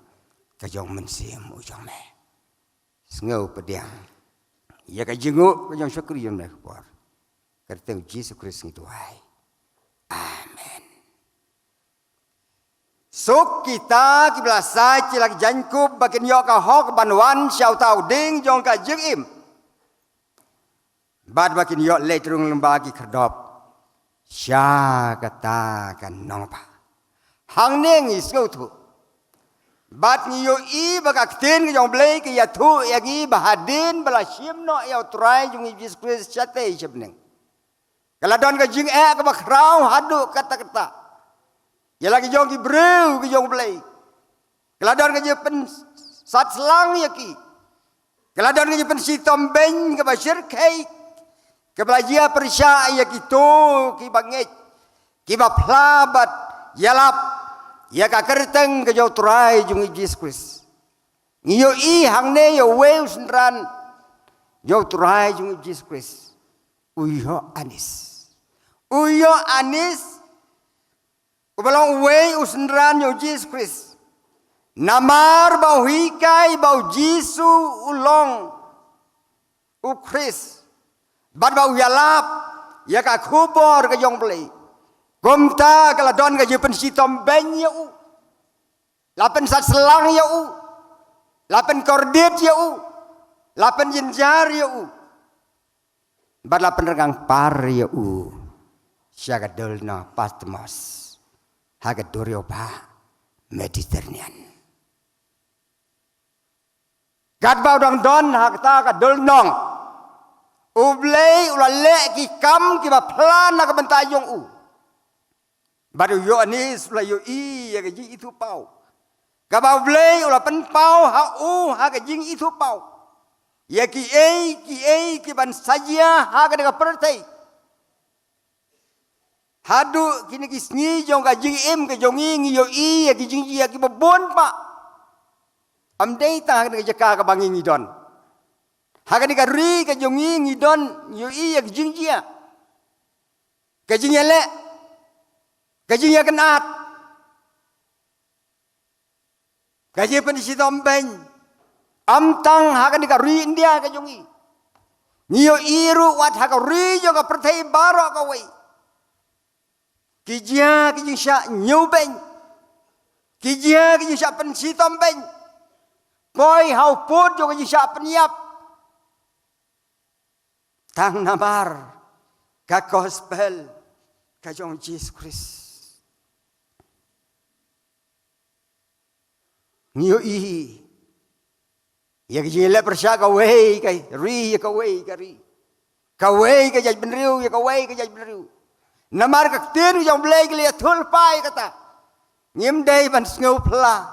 ka jong mensim ujame sngau pediang ya ka jingu ka jong syakuri yo nek por kerteng Yesus Kristus tuai amen sok kita ki belasai cilak jankup bakin yo ka hok banwan syau tau ding jong ka jing im bad bakin yo letrung lembagi kerdop sya katakan nongpa hang neng isgau tu bat ni yo i bakak tin jong blei ki ya tu yagi bahadin balasim no ya trai jong Yesus Kristus chate isebneng kaladon ka jing ka bakrau hadu kata-kata ya lagi jong ki breu ki jong blei kaladon ka je pen sat selang ya ki Keladon ngaji pensitom ben ke basir kai. Ke belajia persya ya gitu ki bangit. Ki baplabat yalap ya ka kerteng ke jau turai jung Yesus Kristus. Ngiyo hang ne yo weu senran. Jau turai jung Yesus Kristus. Uyo anis. Uyo anis. Ubalong weu senran yo Yesus Kristus. Namar bau hikai bau Jisu ulong ukris bad bau yalap ya ka kubor ke jong play gomta kala don ke jepen sitom ben ya u lapen sat selang ya u lapen kordit ya u lapen jinjar ya u bad lapen regang par ya u syaga dolna Patmos haga doriopa Mediterranean. Gad bau dang don hak ta ka dul nong. Ublei ulale ki kam ki ba plan na ka bentayong u. Badu yo anis ula yo ya ka jing itu pau. Ka ba ublei ula pen pau ha u ha ka jing itu pau. Ya ki ki ban saja ha ka ka pertai. Hadu kini ki sngi jong ka jing im ka jong yo ya ki jing ya ki ba bon pa. Amdei ta hagan ka jaka ka bangi ngidon. Hagan ka ri ka jongi ngidon yo iya ka jingjia. Ka jingya le. Ka jingya kenat. Ka je pen si tombeng. Amtang hagan ka ri india ka jongi. Ngiyo iru wat haka ri jo ka pertai baro ka wei. Kijia ki jing sya nyubeng. Kijia ki jing sya pen si tombeng. Boy hau put juga jisa peniap. Tang namar ka gospel ka jong Yesus Kristus. Ngiyo ya jile persya ka wei kai ri ya ka wei ka ri. Ka wei ka jaj benriu ya ka wei ka jaj benriu. Namar ka tin jong blai ka tul pai kata. Ngim dei ban ngau pla.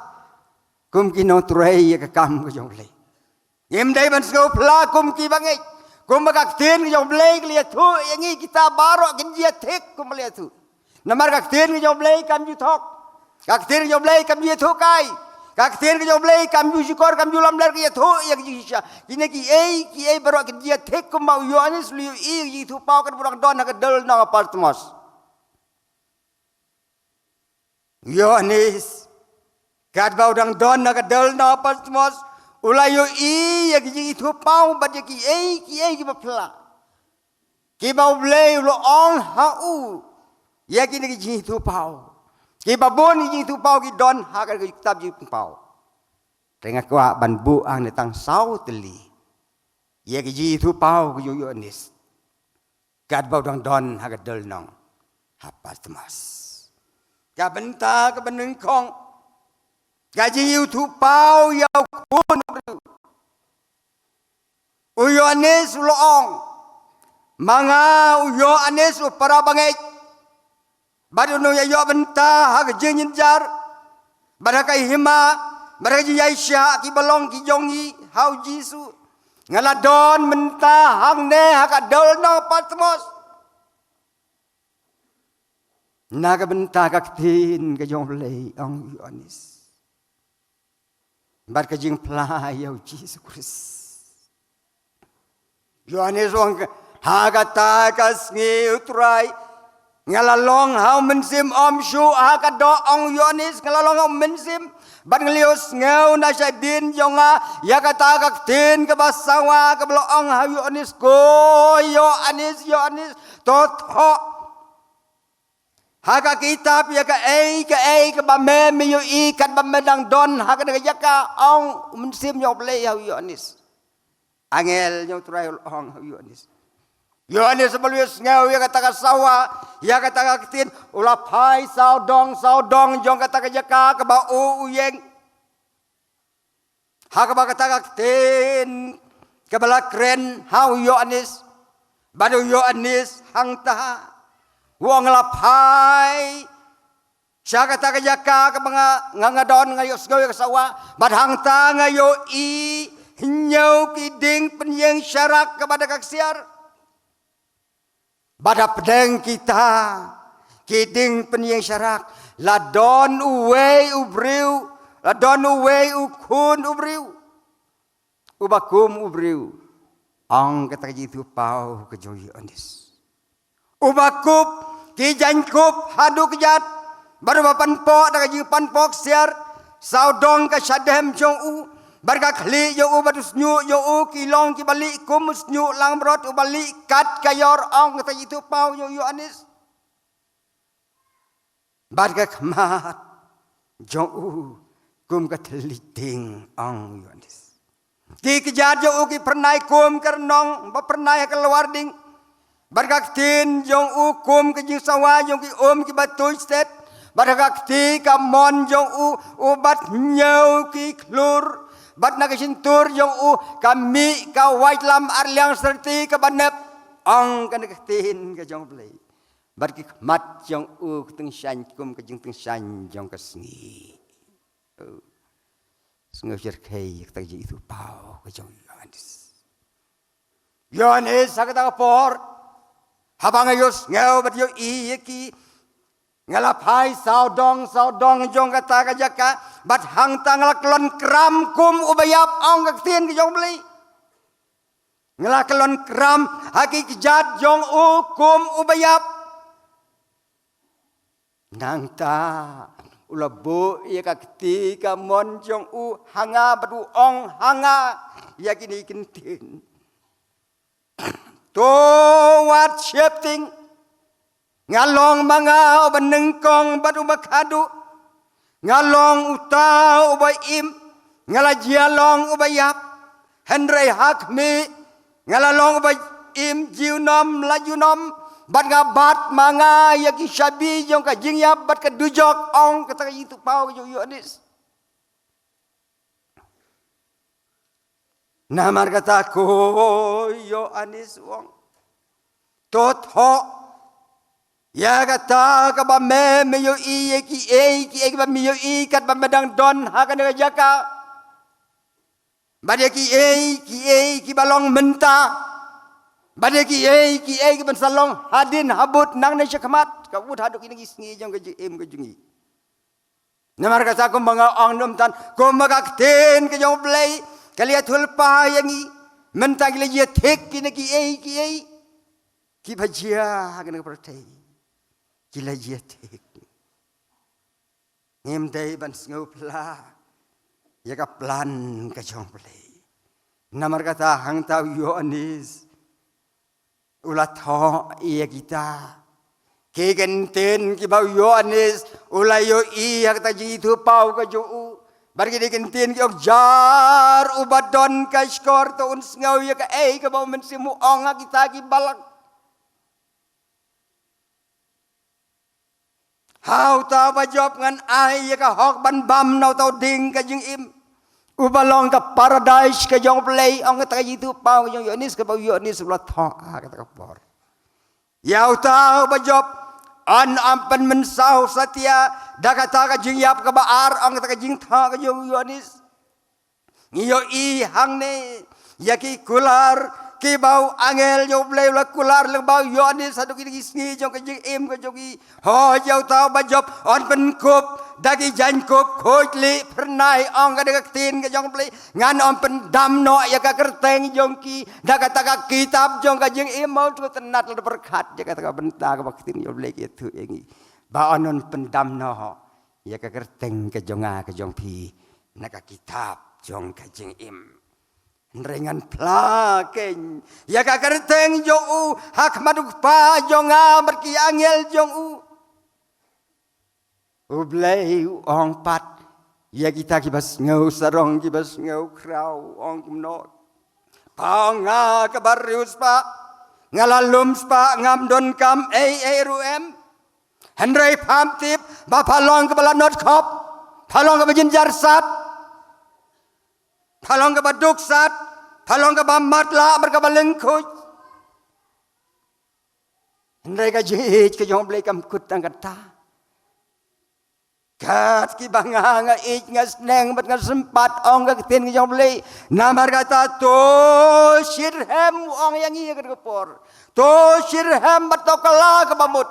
Kum kino turai ya kam ke jong le. Ngem dai ban sgo pla kum ki bangai. Kum bakak tin ke jong le ke liat tu yangi kita barok kin dia tek kum liat tu. Namar kak tin ke jong le kam ju thok. Kak tin ke jong le kam dia tu kai. Kak tin ke jong le kam ju sikor kam ju lam lar ke tu ya ki sha. Kini ki ai barok kin dia tek kum mau Yohanes liu i tu pau kan budak don ka del na Patmos. Yohanes Gad bau dang don na ka del na Patmos ulayo ya ki itu pau bad ki ki bapla ki bau blei lo ong ha u ya ki ni itu pau ki babon ki itu pau ki don ha ka kitab ji pau tengah kwa ban bu ang tang sau teli ya ki itu pau ki yo nis gad bau dang don ha ka del nong ha Patmos ka benta ka beneng kong gaji YouTube pau yau kun uyo anes uloong manga uyo anes para bangai badu no ya yo benta hak jenyin jar barakai hima barakai yaisha ki balong ki jongi hau jisu ngaladon menta hang ne hak dol no Patmos naga benta kak tin ke jong lei ong uyo anes bar ka jing play yau Yesus Kristus. Yohanes wong hagata kas ngi utrai ngalalong hau mensim om shu haga do ong Yohanes ngalalong hau mensim ban ngelius ngau na syadin jonga ya kata kak tin ke basawa ke belong hau Yohanes ko Yohanes toto Haka kitab ya ka ke ba me mi yo I kat ba medang don haka de ya ka ong mensim yo play ya Yohanes. Angel yo try ong Yohanes. Yohanes sebelus ngau ya kata ka sawa ya kata ka tin ula pai sao dong jong kata ka ya ka ba u uyeng. Haka ba kata ka tin ke bala kren hau Yohanes. Badu Yohanes hang ta wong lapai siya kata kajaka ka mga ngangadon ngayo sgaw kasawa badhang ta ngayo I Nyau kiding penyeng syarak kepada kaksiar. Pada pedang kita. Kiding penyeng syarak. Ladon uwei ubriu. Ladon uwei ukun ubriu. Ubakum ubriu. Ang kata itu pau kejoyi onis. Ubakup kijankup hadu kejat. Baru bapan pok dah kaji panpok siar. Saudong ka syadhem jong u. Barga khli yo u batus nyu yo u kilong ki balik kum nyu lang brot u balik kat kayor ong kata itu pau yo anis. Barga khamat jong u kum ka thliting ong yo anis. Ki kejat yo u ki pernai kum kernong ba pernai keluar ding. Barga tin jong u kum ke jing sawa jong ki ki batuj set. Barga ti ka mon jong u bat nyau ki klur. Bat na kasintur yung kami ka white lam arliang serti ka banep ang ka nakatin ka jong play. Bat ki mat yung keteng syan kum ka jing teng syan jong ka sngi. Sngi kay ka jing itu pau ka jong Yohanes. Yohanes sakata ka por. Habang ayos ngaw bat yo ki ngalapai saudong jong kata kajaka bat hang tanglak lon kram kum ubayap ong kaktin ke jong beli ngalak lon kram haki kejat jong kum ubayap nang ta ulabu ya kakti kamon jong hanga batu ong hanga ya kini kintin to what shifting ngalong mga ubanengkong batu bakadu ngalong utau ubay im ngalajialong ubayap Henry hakmi ngalalong ubay im jiunom lajunom bat ngabat mga yaki syabi jong kajingyap bat kadujok ong kata itu pau yo anis namar kata ko yo anis wong tot ho ya kata ka ba me yo i ki ba me yo i kat ba medang don ha ka ne jaka ba de ki balong menta ba de ki ban salong hadin habut nang ne syakmat ka wud haduk ini sngi jong ka em ka jungi namar ka sa ko mga ong nom tan ko magakten ka jong play kalia tulpa yangi menta gile je tek ki ki bajia ha ka ne pertai Gila jetik. Ngem day ban ngupla. Ya ka plan ka jong play. Namar kata hang tau yo anis. Ulat ho iya kita. Ke genten ki bau yo anis. Ulai yo iya kata jitu pau ka jo. Bargi de genten ki ok jar ubadon ka skor to uns ngau ya ka ka bau mensimu onga kita ki balak. Hau tau bajop ngan ai ya ka hok ban bam nau tau ding ka jing im. Ubalong ka paradise ka jong play ong ka itu pau jong Yohanes ka pau Yohanes ulat tho kata ka por. Yau tau bajop an ampan mensau satia da kata ka jing yap ka baar ong kata ka jing tho ka jong Yohanes. Ngiyo i hang ne yaki kular ki bau angel yo play la kular le bau Yohanes satu ki sngi jong ka jing im ka jogi ho yau tau bajop on pen kup dagi jan kup khojli pernai ong ka dek tin ka jong play ngan on pen dam no ya ka kerteng jong ki da kata ka kitab jong ka jing im mau tu tenat le berkat ya kata ka benta ka baktin yo play ki tu engi ba on pen dam no ya ka kerteng ka jonga ka jong pi na ka kitab jong ka jing im Rengan plakeng ya ka kerteng jong u hak maduk pa jonga berki angel jong u ublei ong pat ya kita kibas ngau sarong kibas ngau krau ong kumno panga ka barius pa ngalalum pa ngamdon kam rum Henry pamtip ba palong ka balanot kop palong ka bajinjar sat Palong ka ba duksat, palong ka ba matla, berkabalengkuj. Henry ka jihit ka jong blay kam kutang kata. Kat ki banganga ich ngas neng bat ngas sempat ong ka tin ki jong beli namar kata to shirhem ong yang iya ka por to shirhem bat to kala ka bamut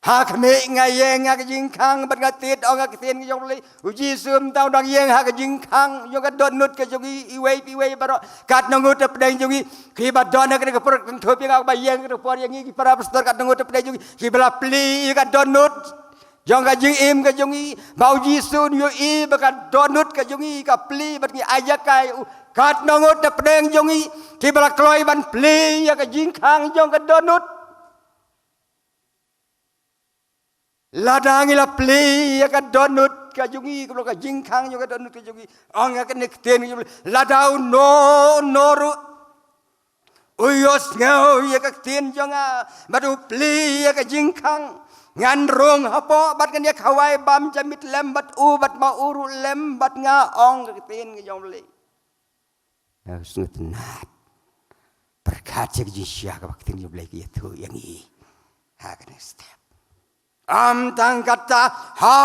ha kami ngaye nga ka jingkang bat ngatit ong ka tin ki jong beli uji sum tau dang yeng ha ka jingkang yo ka don nut ka jongi iwei baro kat nongut te pedang jongi ki bat don ka por thopi ka ba yeng ka por yang ki para pastor kat nongut te pedang jongi ki bela pli ka don nut Jong ka jing im ka jongi bau jisun yo I bakat donut ka jongi ka pli bat ngi ajakai kat nongot na pedeng jongi ki bala kloi ban pli ya ka jing khang jong ka donut ladangi la pli ya ka donut ka jongi ka jing khang yo ka donut ka jongi ong ka nek ten ladau noru uyos ngau ya ka ten jonga batu pli ya ka jing khang ngan rong hapo bat kan dia khawai bam jamit lembat u bat ma uru lembat nga ong ke tin ke jong le ya sungut nat berkat je jisya ka baktin jong le ki tu yang I ha kan step am tang kata ha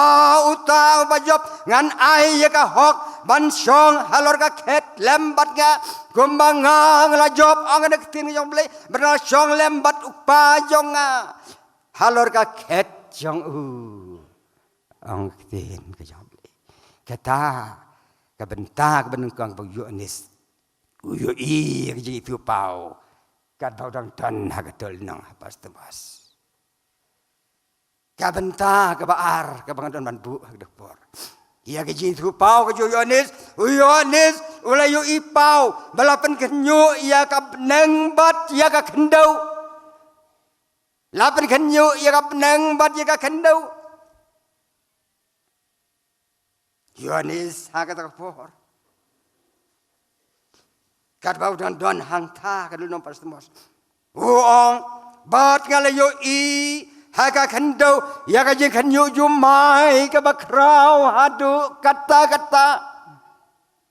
uta bajop ngan ai ya ka hok ban song halor ka khet lembat nga kumbang ngla job ong ke tin ke jong le bernal song lembat upa jong nga halor ka khet jong ong tin ka jong le kata ka benta ka benengkang ba yu anis uyo I ka ji tu pau kat bau dang tan ha ka tol nang pas temas ka benta ka baar ka bangadon ban bu ha depor ia ka ji tu pau ka uyo anis ulai yu I pau balapan kenyu ia ka neng bat ia ka kendau lapan kenyu ia ka penang bat ia ka kendau Yohanes ha ka por kat bau don hang tha ka dulom pas temos ong bat ngala yo I ha ka kendau ia ka je kenyu jumai ka bakrau hadu kata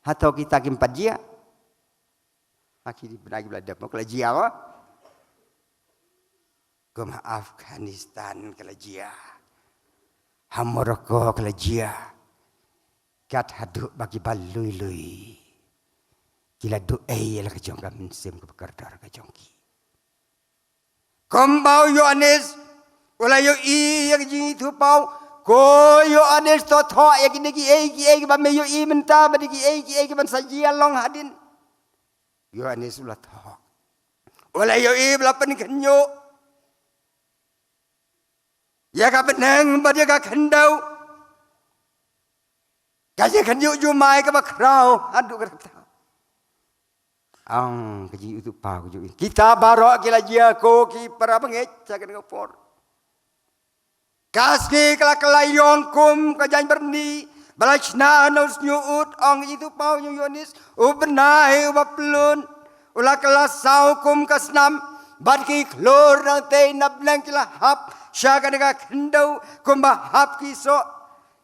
atau kita kimpat dia akhir benagi beladap mau kelajia apa Goma Afghanistan kelajia, Morocco kelajia, kat haduk bagi balui, kila doai lah kejong kami sim kebakardar kejongki. Kembau Yohanes, ulai yo I yang jing itu pau, ko Yohanes to yang kini ki ban me yo I menta ban ki ban sajia long hadin. Yohanes ulah to, ulai yo I belapan kenyo. Ya ka benang bat ya ka kendau ka je kenyu jumai ka bakrau adu kata ang kaji itu pa kuju kita barok kila jia ko ki para bangit sakan ngopor kaski kala kelayong kum ka jan berni balachna nos nyuut ang itu pa Yohanes ubenai ubaplun ula kala saukum kasnam bat ki klor nang te nablang kila hap Syaka nega kendau kumba hap kiso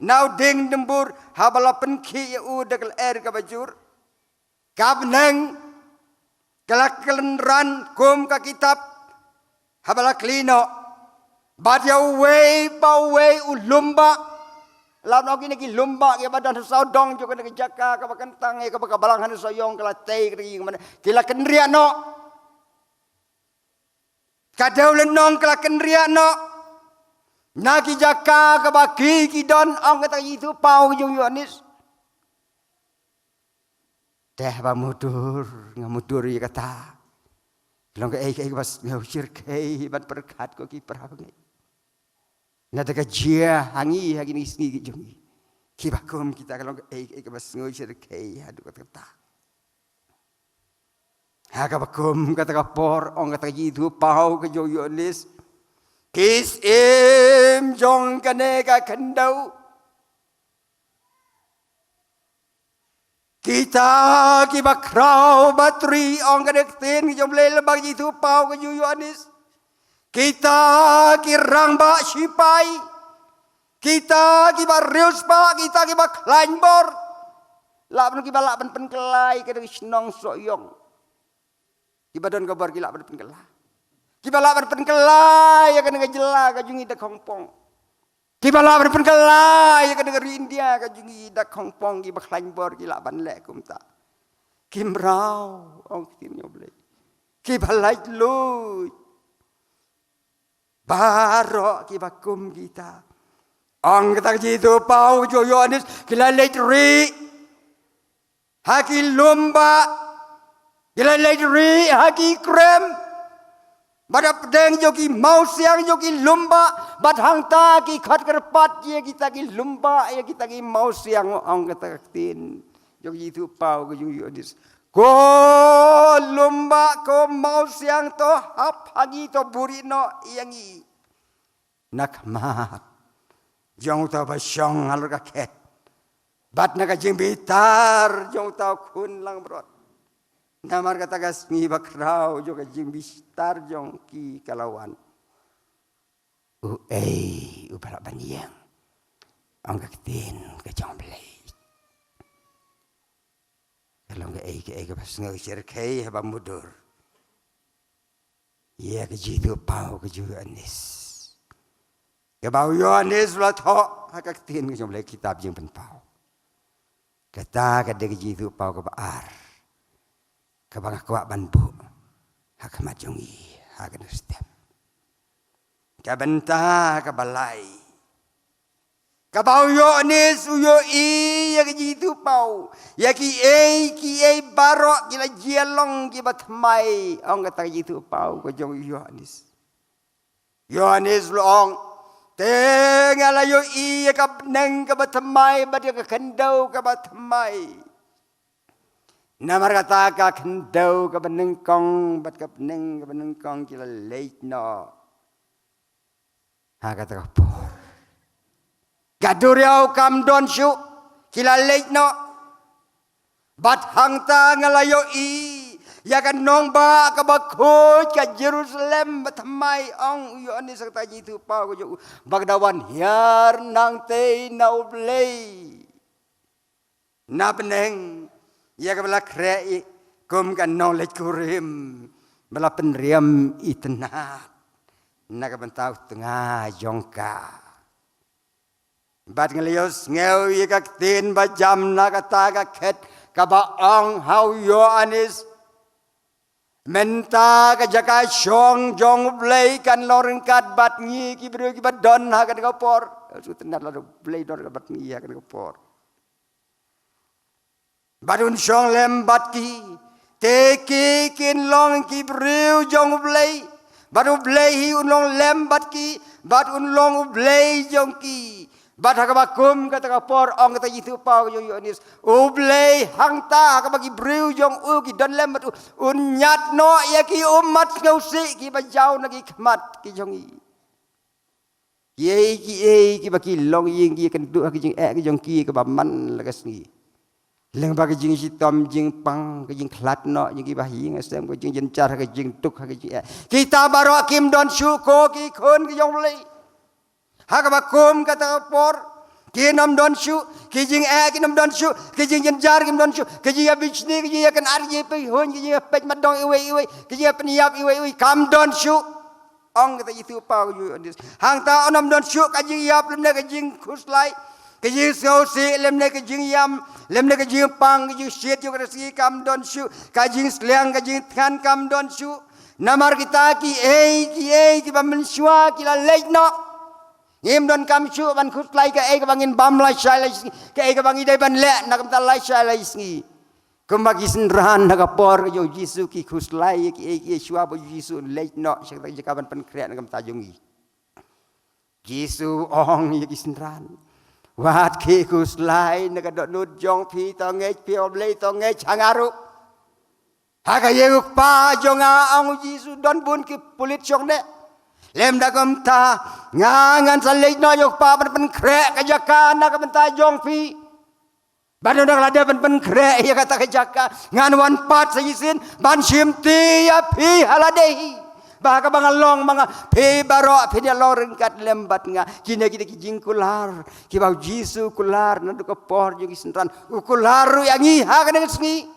nau ding dembur habala penki u dekel ka bajur kabneng kelak kelenran kum ka kitab habala klino badya we pa we ulumba lam nogi negi lumba ke badan saudong juga negi jaka ka bakentang ka bakabalangan soyong kala tei kri mana kila kenria no kadau lenong kala kenria no Naki jaka ka baki kidon ang kata itu pau yung Yohanes. Teh ba mudur ngamudur ya kata. Long ka ai bas ngusir kai ban perkat ko ki perhabangai. Nada ka jia hangi hagini sni ki jungi. Ki bakum kita kalau ai bas ngusir kai hadu kata. Ha ka bakum kata ka por ang kata itu pau ka Yohanes. Kis jong kaneka kendau kita kibakrau batri ong kadektin jom lele bagi tu pau ke Yohanes kita kirang ba sipai kita kibarius ba kita kibaklainbor laban kibalaban penkelai kadek senong soyong kibadon kabar kilaban penkelai Kibala berpenkelai ya kena jela ka jungi de kongpong. Kiba la ber penkelai ke negeri India ke jungi dak Hong Kong kiba klain bor gila ban lek kum ta. Kim rau ong tim nyoble. Kiba lai lu. Baro kiba kum kita. Ong kita jitu pau jo Yohanes kila leit ri. Haki lumba. Kila leit ri haki krem. Bada pedeng joki mau siang joki lumba, bad hang ta ki khat kerpat ye kita ki lumba ye kita ki mau siang ong kata tin joki itu pau ke Yohanes. Ko lumba ko mau siang to hap hagi to burino yangi. Nak mat jong ta ba syong hal ka ket. Bad nak jing bitar jong ta kun lang brot. Namar kata gas ngi bakrau juga jing bistar jong ki kalawan. Barak baniang. Ang katin ke jong belai. Kalau ke pas ngai sir kai haba mudur. Ia ke jitu pau ke Yohanes. Ke bau Yohanes la tho hakatin ke jong belai kitab jing pen pau. Kata ke de jitu pau ke baar. Kabang kuat banbu, hak majongi, hak nustem. Kabenta kabalai, kabau Yohanes uyo ya kejitu pau, ya ki barok kila jialong ki batmai, ong kata kejitu pau kejong Yohanes. Yohanes loong, tengala yo ya kabneng kabatmai, badia kakendau kabatmai. Namar kata ka kendau ka benengkong bat ka benengkong kila late no. Ha kata ka por. Gaduriau kam don syu kila late no. Bat hangta ngalayo ya kan nong ba ka bakut ka Jerusalem batmai ong Yohanes kata jitu pa ko jo bagdawan hiar nang te na ublei. Na beneng ia kepala krei kum kan knowledge kurim bela penriam itena nak bentau tengah jongka bat ngelios ngeu ia kaktin bajam nak kata kaket kabaong hau Yohanes menta kajaka syong jong blai kan lorengkat bat ngi ki bro ki bat don ha kan kapor su tenat la blai dor bat ngi ha kan kapor. Badun syong lembat ki, teki kin long ki briu jong blai, badu blai hi unlong lembat ki, bad unlong blai jong ki, bad hakabakum kata kapor ong kata jitu pau Yohanes, blai hangta hakabagi briu jong ki don lembat unyat no ya ki umat ngausi ki bajau nagi kemat ki jong i. Ye ki baki long ying ki kendu ki jing ki jong ki kebaman lagas ni. Leng bagi jing hitam jing pang ke jing klat no jing bahi ngasem ke jing jencar ke jing tuk ke jing kita baru kim don syuko ki kun ke jong lei hakabakum kata por ki nam don syu ki jing ki nam don syu ki jing jencar kim don syu ki jing bichni ki jing kan arje pe hon ki jing pej madong iwe ki jing peniap iwe kam don syu ong kata itu pa hang ta nam don syu ka jing yap lemne ke jing khuslai kejing sausi lemne kejing yam lemne kejing pang kejing shit yo kasi kam don shu kejing sliang kejing than kam don shu namar kita ki ki bamen shwa ki la leit no ngim don kam shu ban khut lai ka ka bangin bam lai shai lai ka bangi dai ban le nak tam lai shai lai sngi kembagi senran nak por yo Yesu ki khus lai ki shwa bo Yesu leit no shak ta jakaban pen kre nak tam tajungi Yesu ong ki senran Wat ki kuslai nak dot nut jong pi to ngej pi oblei to ngej hangaru. Haka yuk pa jong ang Yesu don bun ki pulit jong ne. Lem da kom ta ngangan salai no yuk pa pen krek kajaka nak benta jong pi. Banu nak lada pen krek ya kata kajaka ngan wan pat sayisin ban sim ti ya pi haladehi. Bahaka bangalong mga pe baro pe dia lorengkat lembat nga kina kita kijing kular kibau Yesu kular nandu ko por jeung senran kular yang iha kana sngi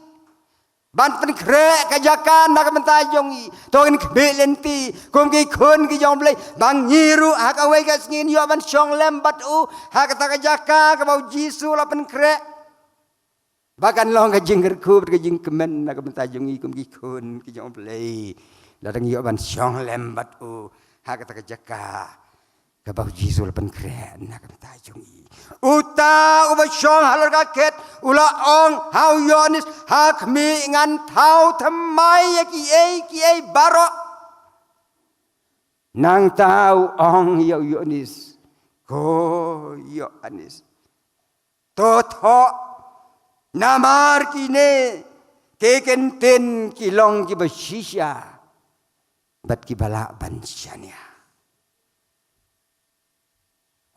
ban pen krek kajakan nak mentajungi toin kebelenti kum ki kun ki jong blai bang nyiru hak awai ka sngin yo ban syong lembat hak ta kajaka ka bau jisu la pen krek bahkan long ka jingger ku ka jing kemen nak mentajungi kum ki kun ki jong blai la dang yo ban syong lembat hak ta kajaka ka bau jisu la pen krek nak mentajungi uta ubasyong halar kaket ula ong hau yonis hak mi ngan tau thamai ki ai barok nang tau ong yo yonis ko yo anis toto namar kine keken ten kilong ki basisya bat ki bala bansyania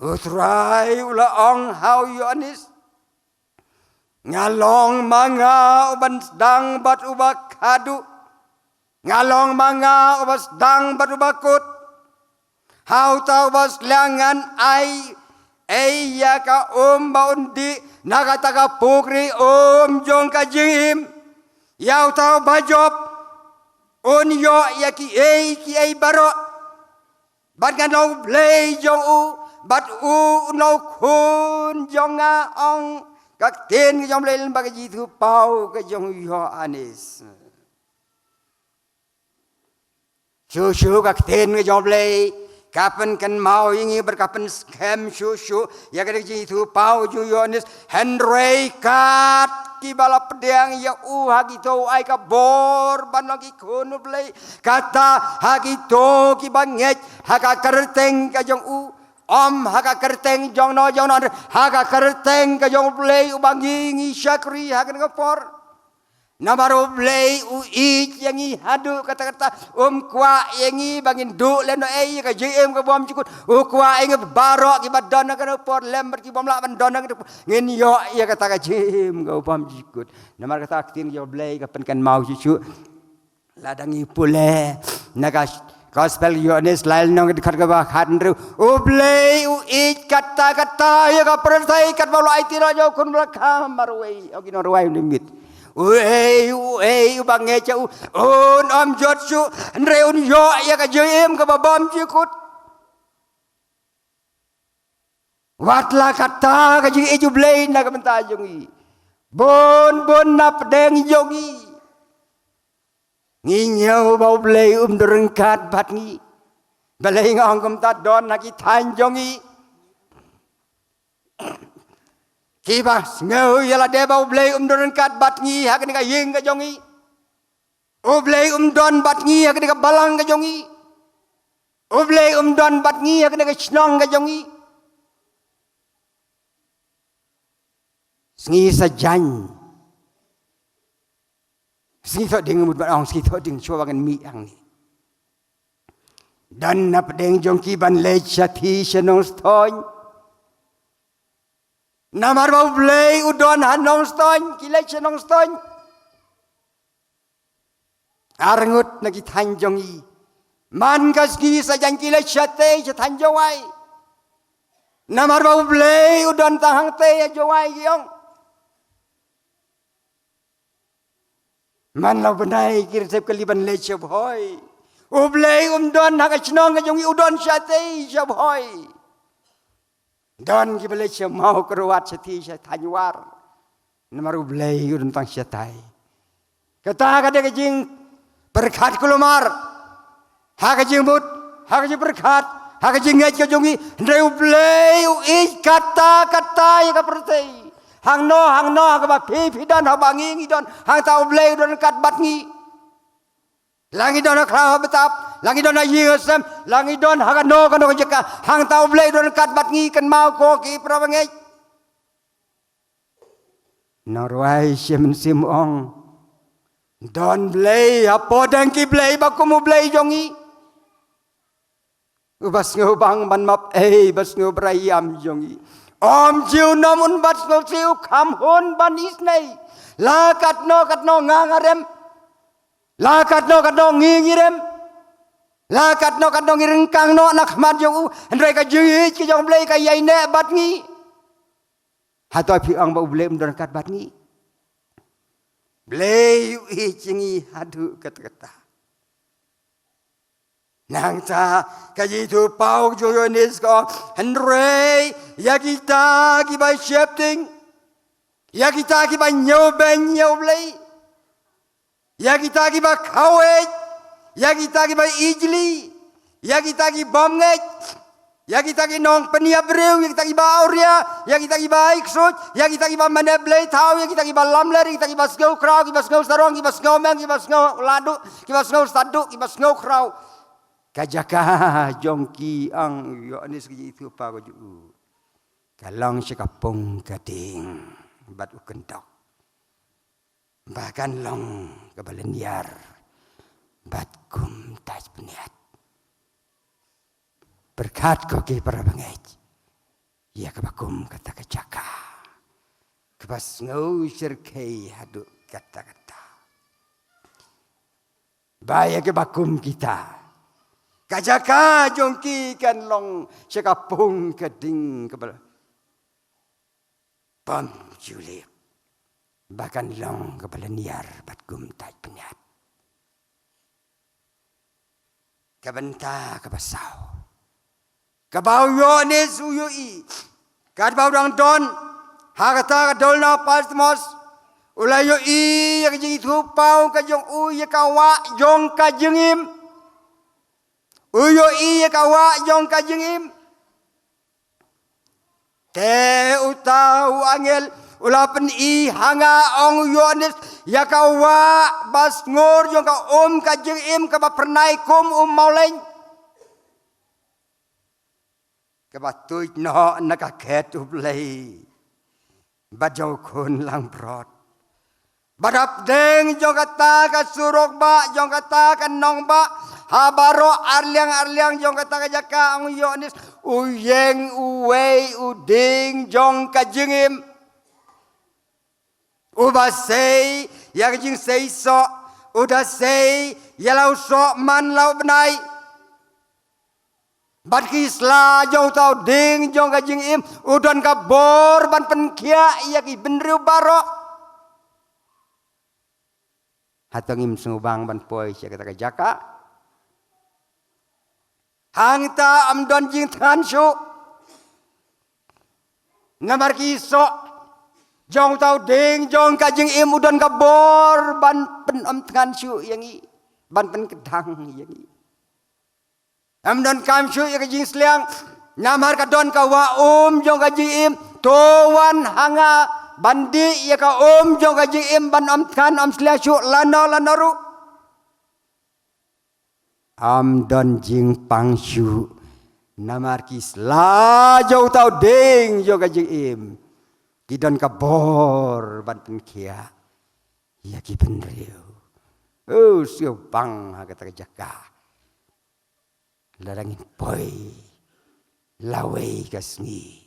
utrai ula ong hau yonis ngalong manga uban sedang bat ubak kadu ngalong manga ubas sedang bat ubakut hau tau bas langan ai ya ka baundi nakataka pukri jong ka jim yau tau bajop yo ya ki ai baro bat nganong play jong bat no kun jonga ong các tiên cái dòng lên ba cái gì thứ bao cái dòng Yohanes Susu các tiên cái dòng lên kapan kan mau ini berkapan scam susu ya cái gì thứ bao ju Yohanes Henry kat ki bala pedang ya hagito ai ka bor ban ki kun play kata hagito ki banget haka kerteng ka jong haka kerteng jong no haka kerteng ka jong play ubangi ngi syakri haka ngapor namaro play yang i hadu kata-kata kwa yang i bangin du leno ka jm ka bom cikut kwa ing barok ki badon ka ngapor lember ki bom la bandon ka ngin yo ya kata ka jm ka bom cikut namar kata aktin jong play ka penkan mau cucu ladangi pule naga Gospel Yohanes lain nong dekat ke bahan ru ublei kata ya ka pertai kat balu ai tira jo kun belakam marwei ogin orwai limit bange chau om jotsu andre yo ya ka jem ka babam cikut watla kata ka ji jublei na ka mentajungi bon nap deng yogi nginyau bau blei derengkat bat ngi balai ngong kum ta don naki tanjongi kibas ngau yala de bau blei derengkat bat ngi hak ni ka ying ka jongi blei don bat ngi hak ni ka balang ka jongi blei don bat ngi hak ni ka snong ka jongi sngi sajan Sikit ding mut barang sikit ding cuagan mi ang ni. Dan nap deng jongki ban lechati senong ston. Namar bau blei udon hanong ston kilai senong ston. Arngut nagi tanjongi. Man kaski sajan kilai chate tanjawai. Namar bau blei udon tahang te jawai giong. Man lau benai kirsep kaliban lecep hoi. Ublei don hak chnong jongi udon syate jab hoi. Don ki lecep mau keruat seti tanwar. Namar ublei udon tang syatai. Kata kada kejing berkat kulumar. Hak kejing but, hak kejing berkat, hak kejing ngej ka jongi ndai ublei kata ya ka pertei. Hang no ka ba pi dan ha bangi ngi don hang tau blei don kat bat ngi langi don kra betap langi don yi sem langi don ha no jeka hang tau blei don kat bat ngi kan mau ko ki prabangai norwai sim ong don blei apo dang ki blei ba kumu blei jongi ubas ngobang ban map bas ngobrayam jongi Om jiu nomun bat siu kam hun ban isnei. La kat no ngangarem. La kat no ngingirem. La kat no ngirengkang no nak mat jong ndrai ka ji ki jong blei ka yai ne bat ngi. Hatoi pi ang ba blei mdon kat bat ngi. Blei ichingi hadu kata-kata. Nang ta kaji tu pau joyonis ko Henry ya kita kibai shifting ya kita kibai nyoben nyoblei ya kita kibai kawet ya kita kibai ijli ya kita kibai bomnget ya kita ki nong penia breu ya kita ki bauria ya kita ki baik sut ya kita ki mana blei tau ya kita ki lamler ya kita ki basgau krau ki basgau sarong ki basgau meng ki basgau ladu ki basgau stadu ki basgau krau kajaka jongki ang yo anis ki itu pa ko ju kalong sikapong gading bat ukendok bahkan long kebaleniar bat kum tas peniat berkat koki para bangaj ia kebakum kata kejaka kebas ngau sirkei hadu kata-kata baya kebakum kita kajaka jongki kan long sekapung keding kebal pam julip bahkan long kebaleniar bat kum tai peniat kebenta kebasau kabau yo ne suyu i kat bau dang don hakata kadol na pasmos ulayo i ya ji thu pau ka jong u ya kawa jong ka jengim uyo i ya kawa jong ka jengim te utau angel ulapen i hanga ong yo ne ya kawa bas ngor jong ka ka jengim ka ba pernai kum mauleng kebatui no nakaket ublei bajau kun lang prot badap deng jong kata ka surok ba jong kata ka nong ba habaro arliang jong kata ka jaka ang yonis uyeng uwei uding jong ka jingim ubasei ya jing sei so udasei ya lau so man lau benai bat kisla jong tau ding jong ka jing im udon ka bor ban penkia iya ki benriu baro hatang im sungubang ban poi sia kata ka jaka hang ta am don jing than shu ngamar kiso jong tau ding jong ka jing im udon ka bor ban pen am than shu yang i ban pen kedang yang i amdan kam shu ya kajing sliang namar ka don ka wa jong kajing im towan hanga bandi ya ka jong kajing im ban am kan am sliang shu lanaru am don jing pang shu namar kis la jau tau ding jong kajing im kidon ka bor ban pen kia ya ki penriu siu bang ha kata jaka larangin poi lawai kasngi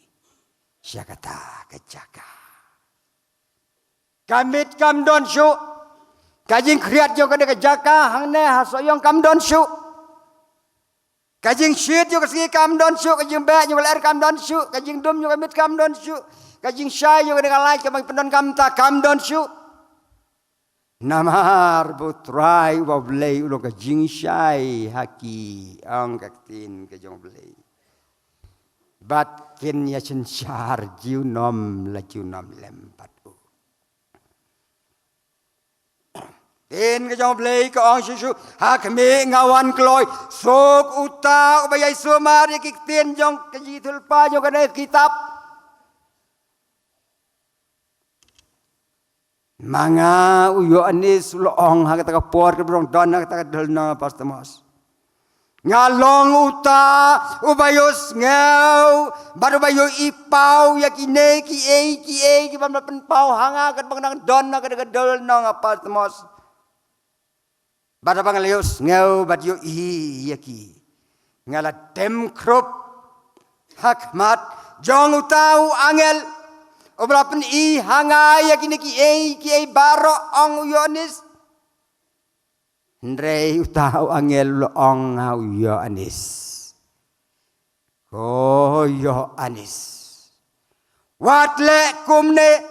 syakata kejaka kamit kam don syu kajing kriat jo kada kejaka hangne hasoyong kam don syu kajing syit jo kasngi kam don syu kajing ba jo ler kam don syu kajing dum jo kamit kam don syu kajing syai jo kada kalai kamang pendon kam ta kam don syu namar butrai wa blei ulo ka jing syai haki ang kaktin ke jong blei bat ken ya chen char jiu nom la jiu nom lempat u ten ke jong blei ka ong shu hak me ngawan kloi sok uta bayai sumar ki ten jong ke ji tulpa jong ka kitab manga uyo anis loong ha kata por ke brong don ha kata delna pastamos ngalong uta ubayos ngau baru bayo ipau yakine ki ki ban pen pau hanga kat bang nang don ha kata delna pastamos baru bang leos ngau badio yaki ngala dem krop hakmat jong utau angel obrapen i hanga yakini ki baro ong yonis ndrei utau angel ong au yonis yo anis watle kumne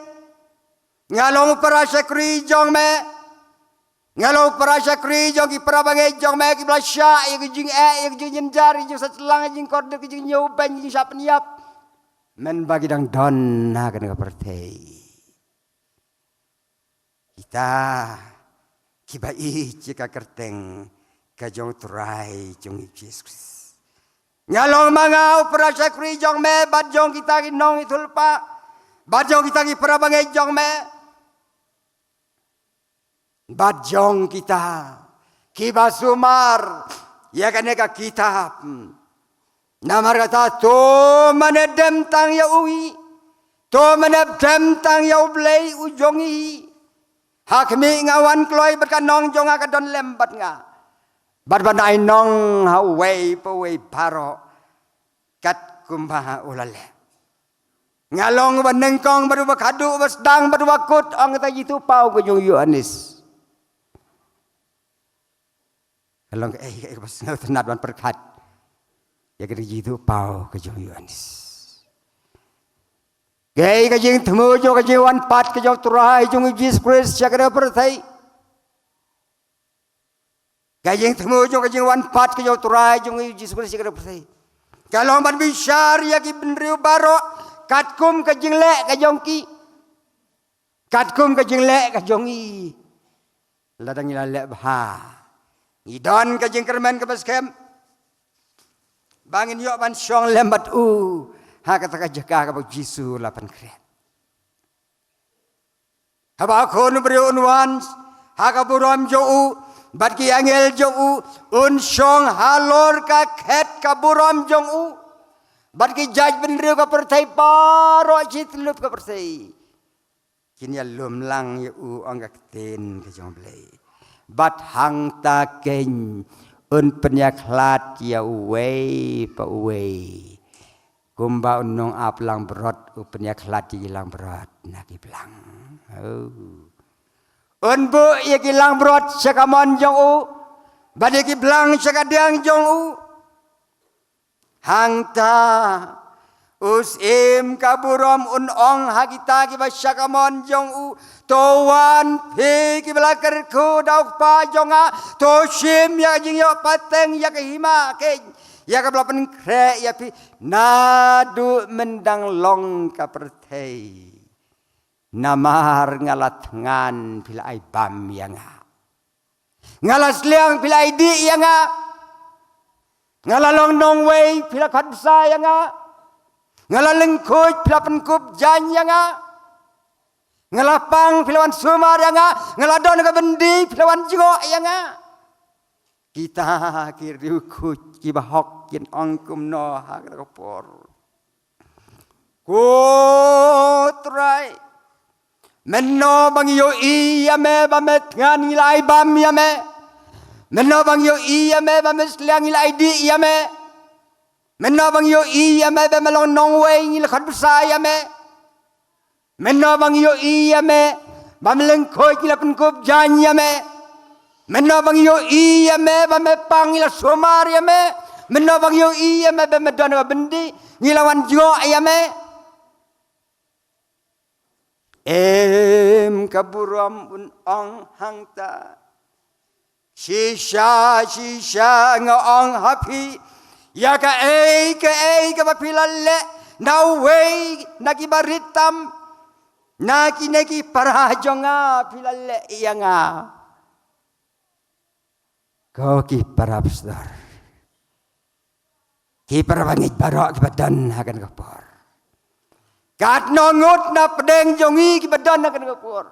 Ngalong para syakri jong me. Ngalong para syakri jong ki para bangai jong me ki blasya ya ki jing ya ki jing jari jing satlang jing korde ki jing nyoban jing sap niap. Men bagi dang don na kan ka pertei. Kita kibai jika kerteng ka jong turai jong Yesus. Ngalong mga para syakri jong me bat jong kita ki nong itulpa. Bat jong kita ki para bangai jong me. Bajong kita kiba sumar ya kan ka kitab namar kata to manedem tang ya uwi to manedem tang ya ublei ujongi hakmi ngawan kloi berkanong jonga ka don lembat nga bad banai nong hawei pewei paro kat kumbaha ulale ngalong banengkong baru bakadu basdang baru bakut ang ta jitu pau ko jong Yohanes. Kalau pas tenat wan perkat, ya kerja itu pau kejauh Yohanes. Gay kejeng temu jo kejeng wan pat kejauh turai jung Yesus Kristus cakap pertai. Kejeng temu jo kejeng wan pat kejauh turai jung Yesus Kristus cakap pertai. Kalau man bisyar ya ki benriu baro katkum kejeng lek kejong ki. Katkum kejeng lek kejong i. Ladang ilalek bah. Idon ka jing kermen ka baskem. Bangin yo ban syong lembat ha kata ka jaka ka bag Jisu lapan kret. Haba ko no brio unwan ha ka buram jo bat ki angel jo un syong halor ka khet ka buram jo bat ki jaj benrio ka pertai paro chit lup ka pertai. Kini lum lang yo ang ka ten ka jong blai. Bat hang ta keng un penyaklat ya uwei pa uwei kumba unong aplang berot u penyaklat ilang berot nak iblang un bu ya kilang berot sakamon jong u bade ki blang sakadiang jong u hang ta us im kaburom un ong hakita ki basyakamon jong u towan pi ki belakar ku dauk pa jonga to shim ya jing yo pateng ya ke hima ke ya ka belapan kre ya pi nadu mendang long ka pertei namar ngalat ngan pila ai bam ya nga ngalas liang pila ai di ya nga ngalalong nong wei pila khadsa ya nga ngalaleng kuj pila penkup jan ya nga ngelapang pilawan sumar ya nga ngeladon ka bendi pilawan jingo ya nga kita kiriu kuj kibahok kin angkum no ha ka por kutrai menno bang yo iya me bamet ngan ngilai bam ya me menno bang yo iya me bamet liang ngilai di ya me menno bang yo iya me bamelong nong wei ngil khat besar ya me menno bang yo iya me bameleng koi kila penkup janya me menno bang yo iya me bamepang ngila somar ya me menno bang yo iya me bamedon bendi ngilawan jo ya me kaburam un ong hangta shisha nga ong happy ya ka bapilale na way nakibaritam naki parajo nga pilale iya nga kau ki parabsdar ki parabangit baro ki badan hakan kapor kat nongut na pedeng jongi ki badan hakan kapor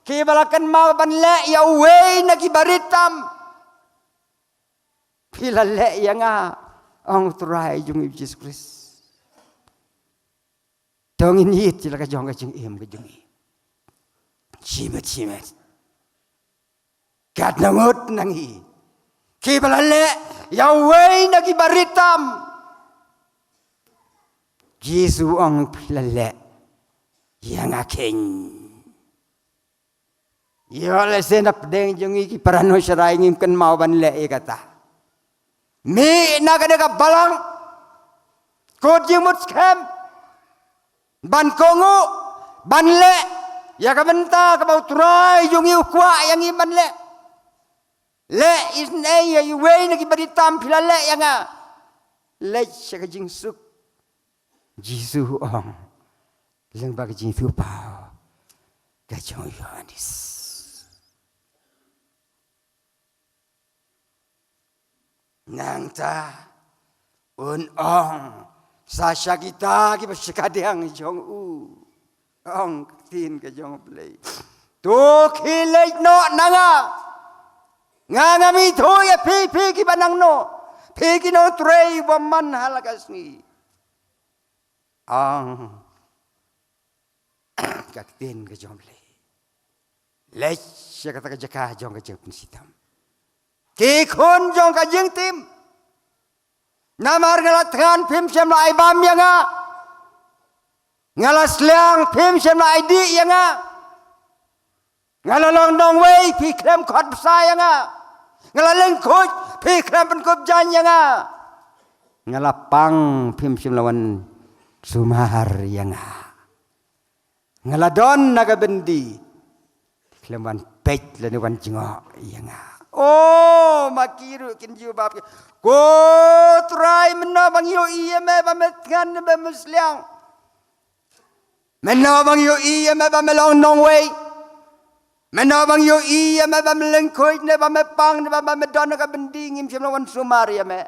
ki balakan mau banle ya way nakibaritam pilale iya nga ang turai jongi Yesus Kristus dongin hit sila ka jong ka jing im ka jong i chimet kat nangot nangi ki balale Yahweh nagi baritam Yesu ang pilale yang aking yo lesen ap deng jong i ki parano syarai ngim kan mau ban le kata mi nagade ka balang ko jimut scam ban kongo ban le Ya ka benta ka bau trai jong iu kwa yang iman le. Le isne ya iwe na ki baritam pila le yang a. Le ka jing suk. Jisu ong. Leng ba ka jing tu pao. Ka jong Yohanes. Nang ta un ong sa kita ki basikadang jong u ong tin ka jong play tu khilai no nanga nganga mi tho ya pi ki banang no pi ki no trei waman halakas ni ong ka tin ka jong play lech kata ka jaka jong ka jeng sitam ki khun jong ka jeng tim namar ngalatkan pim sem lai bam yang a ngalas liang pim sem lai di yang a ngalalong dong wei pi krem khot sa yang a ngalaleng khoj pi krem pen kop jan yang a ngalapang pim sem lawan sumar yang a ngaladon naga bendi kleman pej lewan jengok yang a oh makiru kin jiu bab ko try menabang yo iya me bametkan be musliang menabang yo iya me bamelong nong wei menabang yo iya me bamelengkoi ne bamepang ne bamedon ka bending im lawan sumar ya me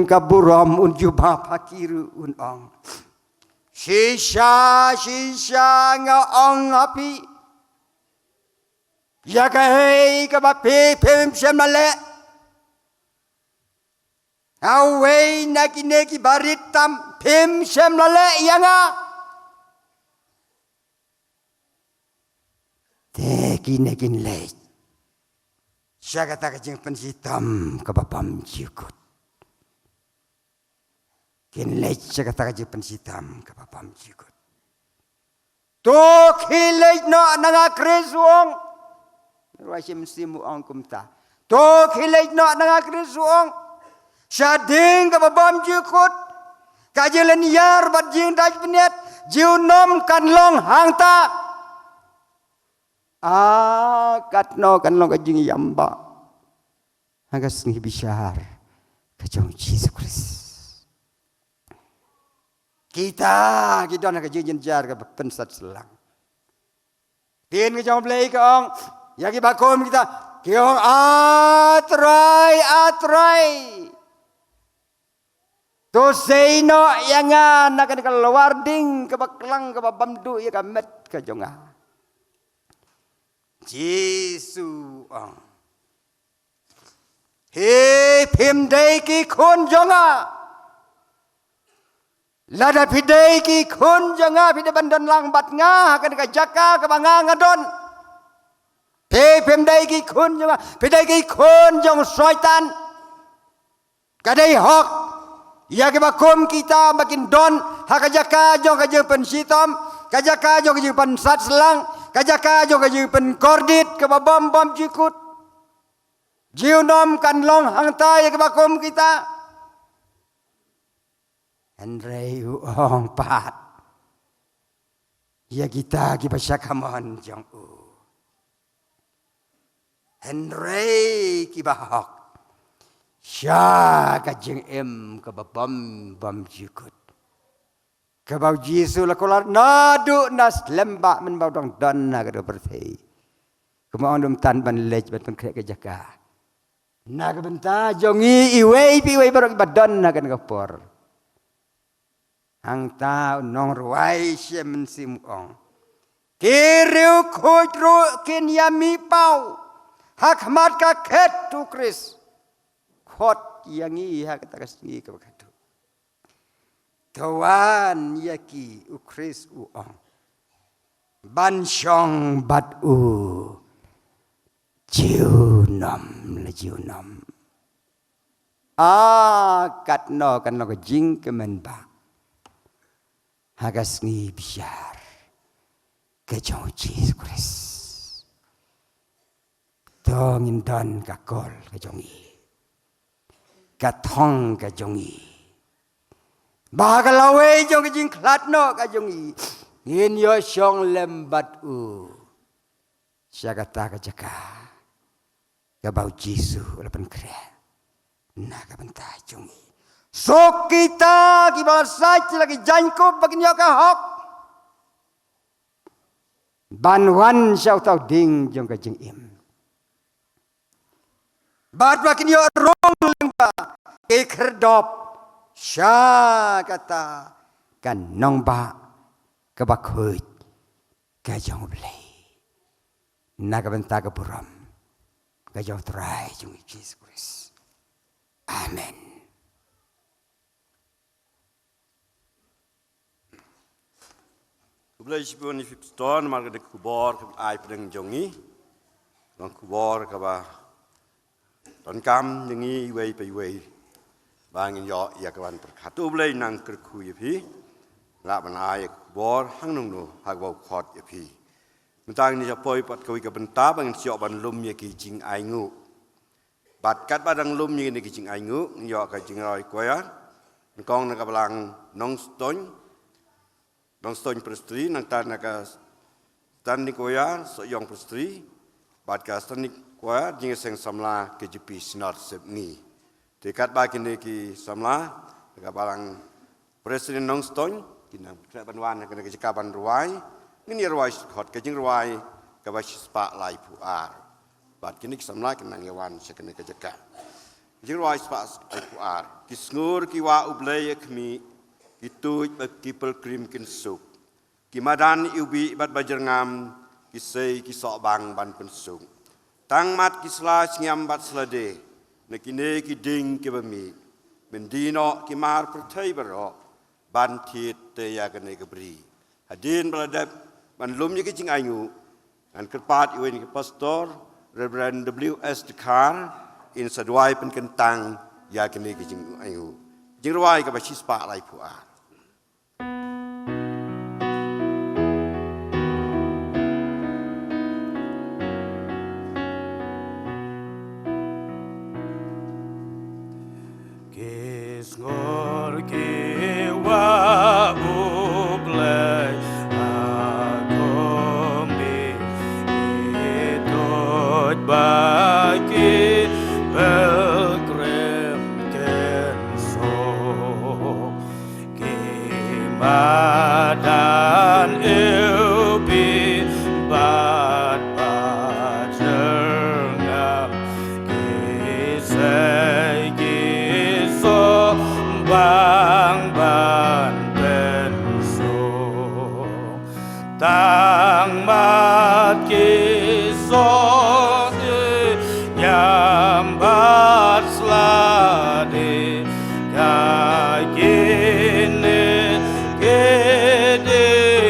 kaburam un juba pakiru un ong shisha nga ong api ya kahei ka ba pem sem male awei neki baritam pem sem male yanga neki le syagata ka jeng pensitam ka bapam jikut kin le syagata ka jeng pensitam ka bapam jikut to khilej no nanga kresuong Rasim simu ang kumta. To khilej no nanga krisuong. Syading ka babam jikut. Kajilan yar bat jing daj peniat. Jiu nom kan long hangta. Katno kan long ka jing yamba. Hagas ngi bisyar. Kajong Jesus Christ. Kita nak ka jing jar ka pensat selang. Tien ka jong play ka ong. Yagi bakom kita kiong atrai to say no yang nak ka lawarding ka baklang ka bamdu ya ka met ka jonga Jesu he pim dei ki khun jonga lada pidei ki khun jonga pide bandon lang bat nga ka jaka ka banga ngadon pem dai ki khun jong pedai ki khun jong syaitan kadai hok ya ke bakom kita makin don hakajaka jong kajeng pensitom kajaka jong kajeng pensat selang kajaka jong kajeng pen kordit ke babam bam jikut jiunom kan long hangta ya ke bakom kita Andre ong pat ya kita ki pasyakamon jong Henry kibahok sya kajeng ke bam jikut ke bau Jesu la kolar nadu nas lembak men bau dong donna ke do bertei kemau dum tan ban lej ban krek ke jaka na ke benta jongi iwei pi wei barok badonna kan kapor hang ta nong ruai siem sim ong kiriu khojru kin yami pau Hakmat ka ket tu Kris. Khot yang i hak ta kasni ka bakatu. Tawan yaki u Kris u ong. Ban shong bat u. Jiunam la jiunam. Katno kan lo jing kemen ba. Hagasni bisyar. Kejong Jesus Kris. Tongin don kakol kajongi, katong kajongi, Bagalawe jong ke jing klat no ka jong i. In yo syong lembat u. Siya kata ka jaka. Kabau Jisu lapan kre. Na ka bantay jong i. So kita kibalasay lagi janko bagin yo ka hok. Banwan siya utaw ding jong ka jing im. Bat bagin yo rong lengba. Ikerdop. Siya kata. Kan nong ba. Kabakhoy. Kajong blay. Nakabanta ka buram. Kajong try jong Jesus Christ. Amen. Kublai sipun ni fipston marga de kubor ke ai pedeng jongi. Bang kubor ka ba. Ton kam ngi wei pe wei. Bangin yo ya kawan perkatu blai nang kerku ye pi. La ban ai kubor hang nung no hak bau khot ye pi. Mentang ni japoi pat kawi ka benta bangin siok ban lum ye ki jing ai ngu. Bat kat badang lum ye ni ki jing ai ngu yo ka jing roi koya. Kong na ka balang nong stony. Nong stony prestri nang tan naka stanik koya so yong prestri bat ka stanik koya jing seng samla KGP sinot sepni dekat ba kini ki samla ka balang presiden nong stony kinang tra banwan ka ka jikaban ruai ngini ruai khot ka jing ruai ka ba spa lai pu ar bat kini ki samla kinang yawan sekene ka jaka jing ruai spa lai pu ar kisngur ki wa ublay kmi Itu people cream kin sup. Kimadan iubi bat bajer ngam kisei kisok bang ban pensung. Tang mat kisla singam bat selade. Nekine kiding kibami. Mendino kimar pertai bero. Ban tiet te ya kene kebri. Hadin beladap ban lum ye kicing ayu. An kerpat iwen ke pastor Reverend W.S. Dekar in sadwai penkentang ya kene kicing ayu. Jingruai ka basis pa lai puar. Kisngor ki wa ublay akombi itot bagi pelgrim kenso kimadan ilbi bat bajengam kisai bang ban penso tang mat kiso nyambat slade kagine gede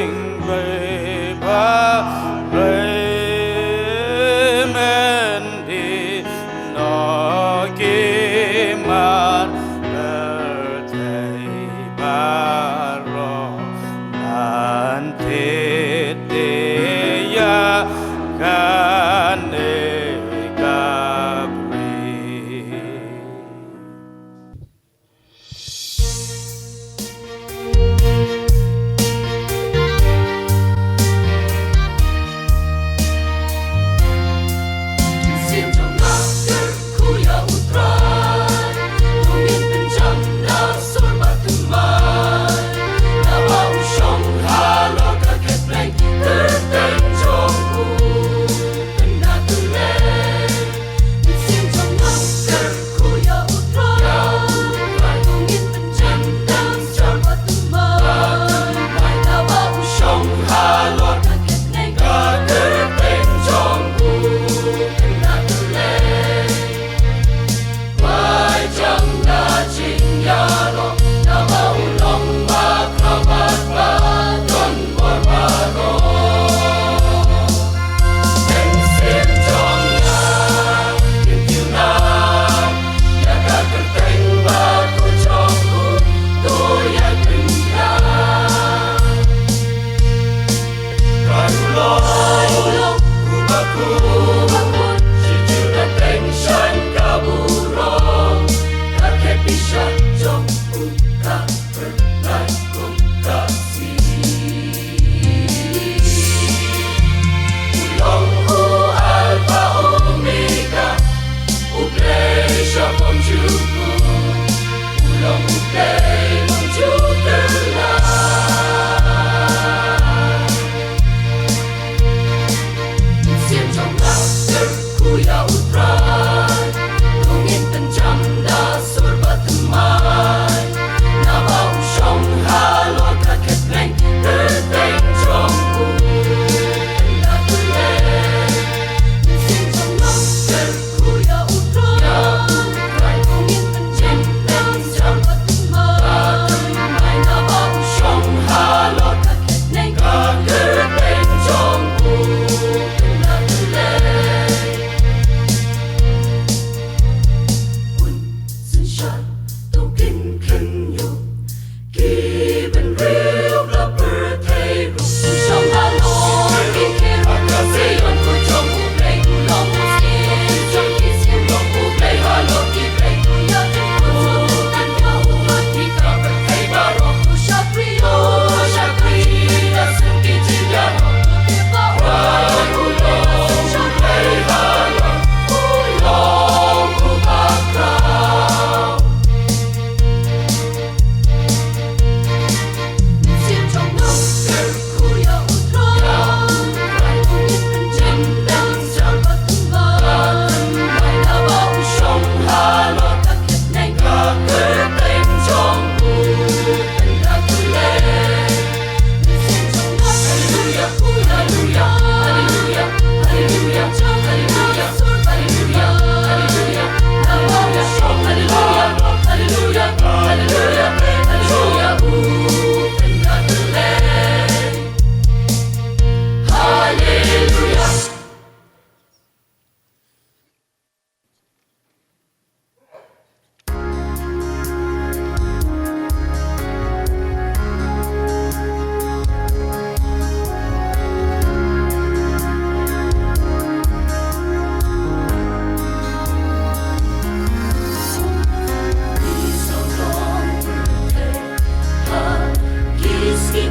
Hãy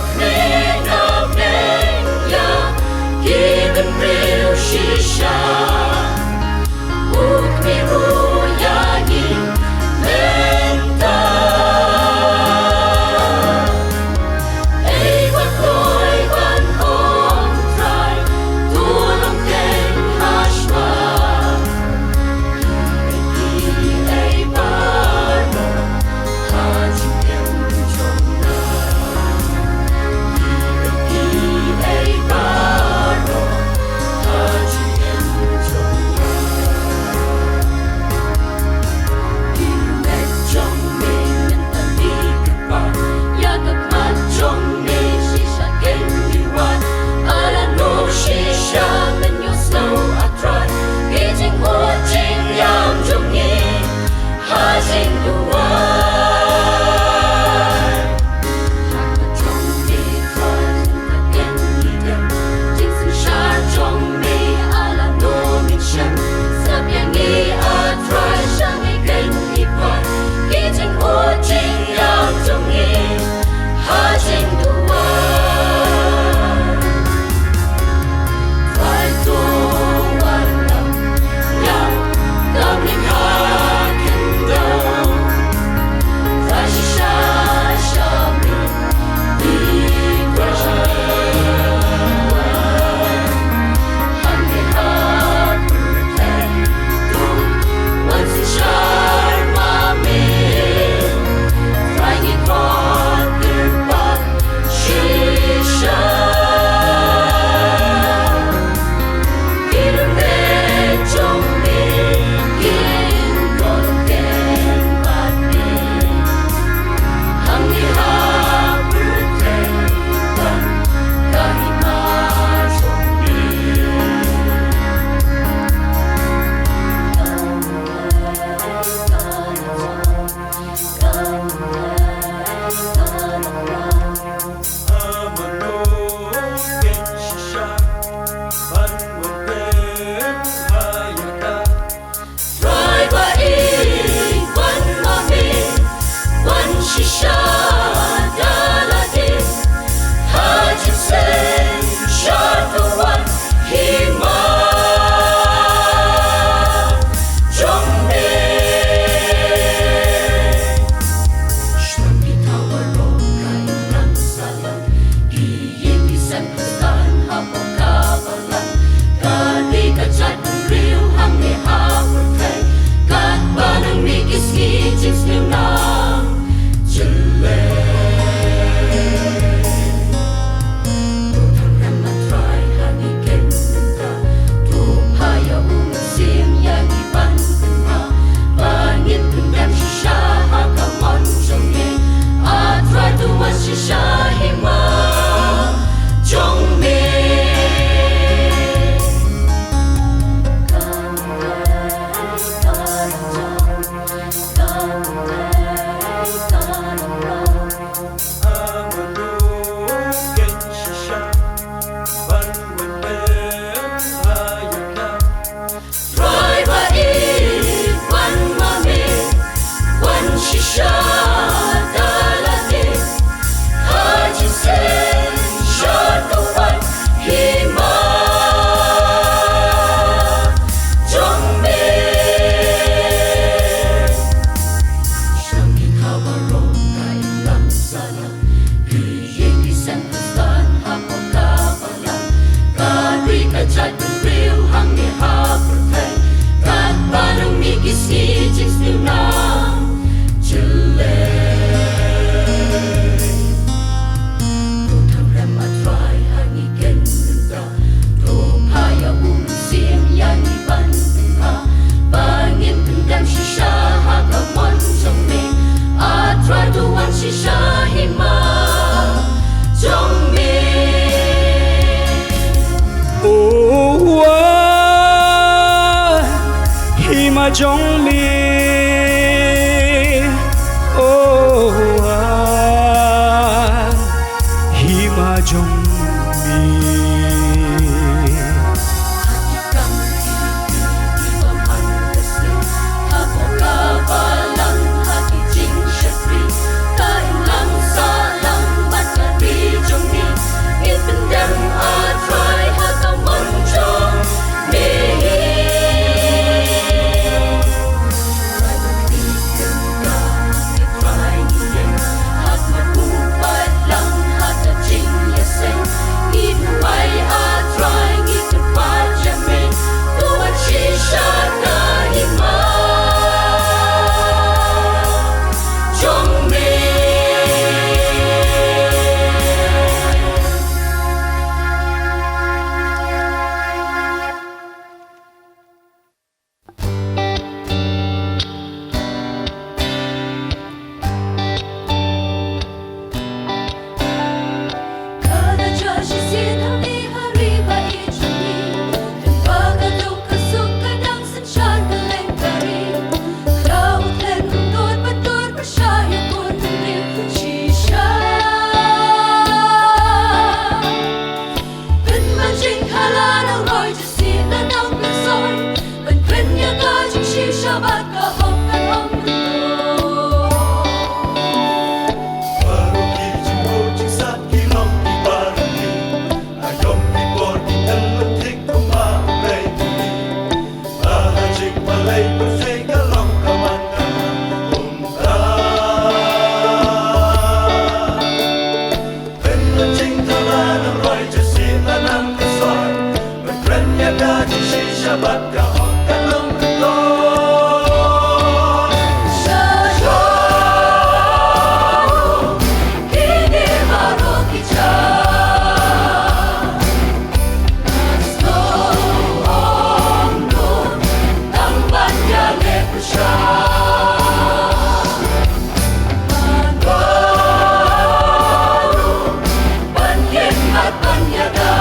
subscribe cho trong mi hi ma trong mi Banyada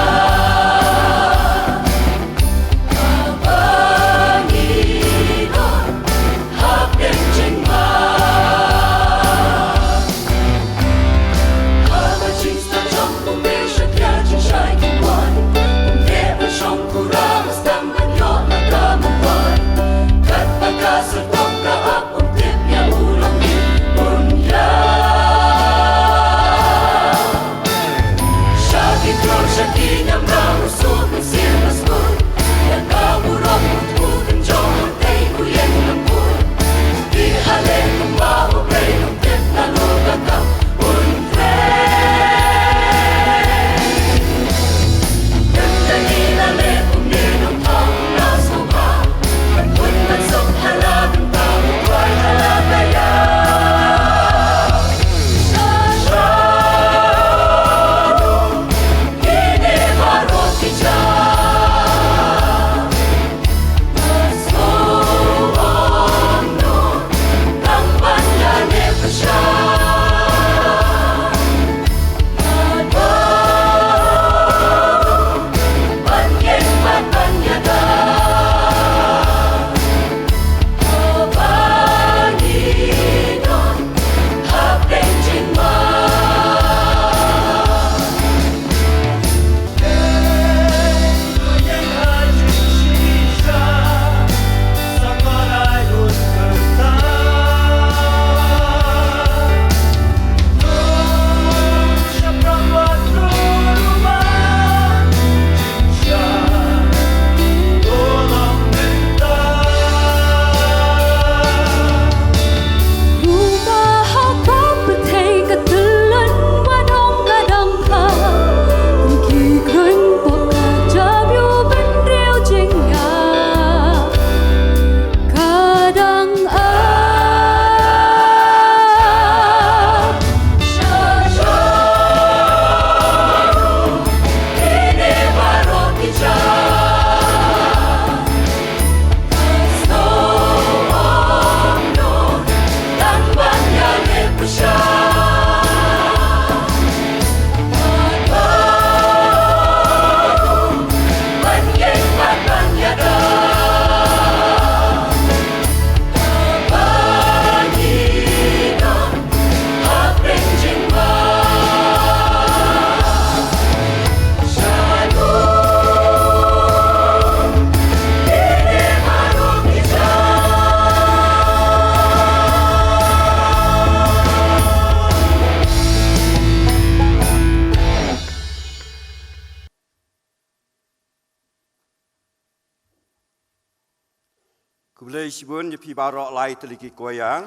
Kublai sibun je pi barok lai teliki koyar.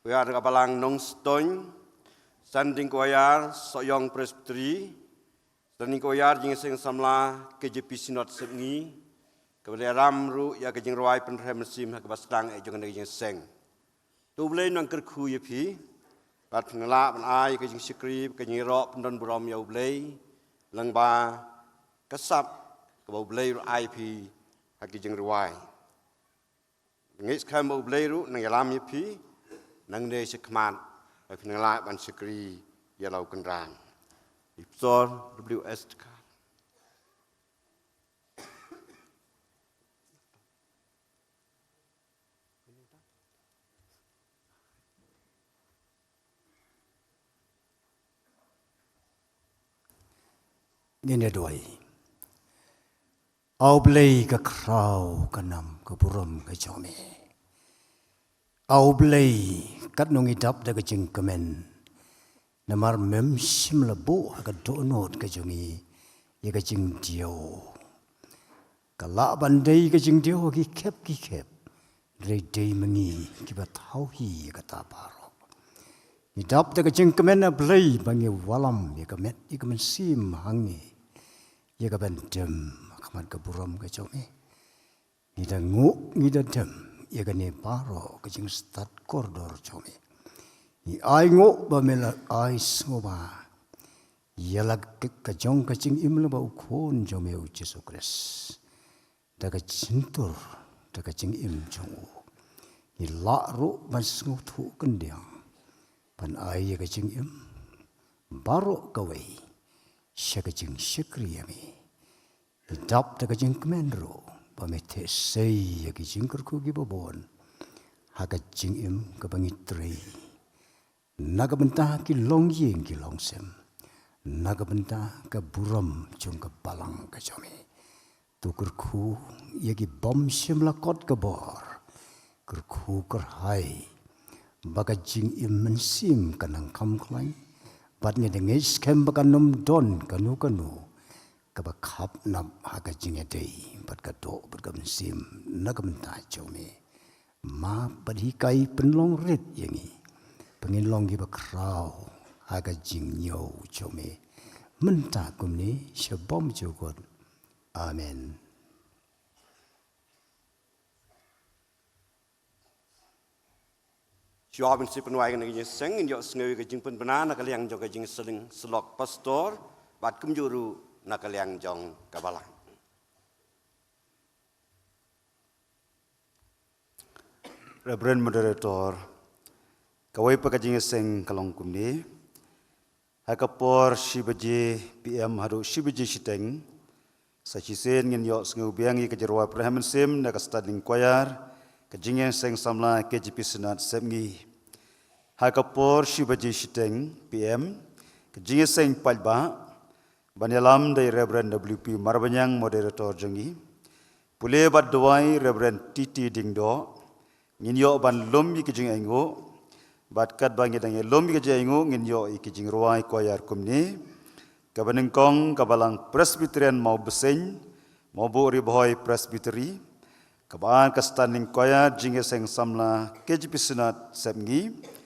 Koyar dengan balang nong stone. Standing koyar soyong presbyteri. Standing koyar jing seng samla KJP Sinod Sebngi. Kemudian ramru ya kejing ruai penrem mesim hak basdang jangan kejing seng. Tu boleh nang kerku ya pi. Bat pengelak penai kejing sikri kejing rok pendon buram ya boleh. Langba kesap kebau boleh ruai pi hak kejing ruai. Ngis kam bau boleh ru nang yalam ya pi nang ne sekmat pengelak ban sikri ya lau kenran. Ipsor WS Ngene doi. Au blei ka krau kanam ka buram ka chome. Au blei kat nong idap da ka jing kamen. Namar mem sim la bo ka do not ka jongi. Ye ka jing dio. Ka la bandai ka jing dio ki kep. Rei dei mangi ki ba thau hi ka ta paro. Idap da ka jing kamen na blei bangi walam ye ka met ye ka men sim hangi. Ye ka ben dem kaman ka buram ka chome. Ni da ngu ni da dem ye ka ne paro ka jing stat koridor chome. Ni ai ngu ba mela ai smo ba. Ye la ka jong ka jing imla ba ukon chome u Jesu Christ. Da ka cintur da ka jing im chong u. Ni la ru ban sngu thu kendiang. Pan ai ye ka jing im baro ka wei. Syakajing syakriami. Idap takajing kemendro. Pamete sei yakajing kerku gibabon. Hakajing im kabangitrei. Nagabenta ki longying ki longsem. Nagabenta ka buram jung ka balang ka jome. Tukurku yaki bom simlakot ka bor. Kerku kerhai. Bagajing im mensim kanang kamklain. Bat ngedengis kem bakanum don kanu kabakap nap haga jingedei bat kado bergam sim nagamenta chome ma badhikai penlong red yangi penginlong gi bakrau haga jingyo chome menta kumni shabom jogot amen. Siapa si penuai kan kejing seng, injak sengaja kejing pen benar nak liang jong kejing seling selok pastor, bat kumjuru nak liang jong kabalang. Reverend Moderator, kawai pakajing seng kalong kumni, hakapor shibaji PM haru shibaji shiteng, sachisen ngin yok sengaja biangi kejerwa Abraham sim nak standing choir, kejing seng samla KJP Sinod Sebngi. Hakapor shibaji shiteng PM kejing seng palba banyalam dari Reverend WP Marbanyang moderator jengi pule bat doai Reverend Titi Dingdo nginyo ban lombi kejing engo bat kat bangi dangi lombi kejing engo nginyo kejing ruai koyar kumni kabanengkong kabalang Presbyterian mau beseng mau bu riboy Presbyteri kabaan kastaning koyar jing seng samla KJP Sinod Sebngi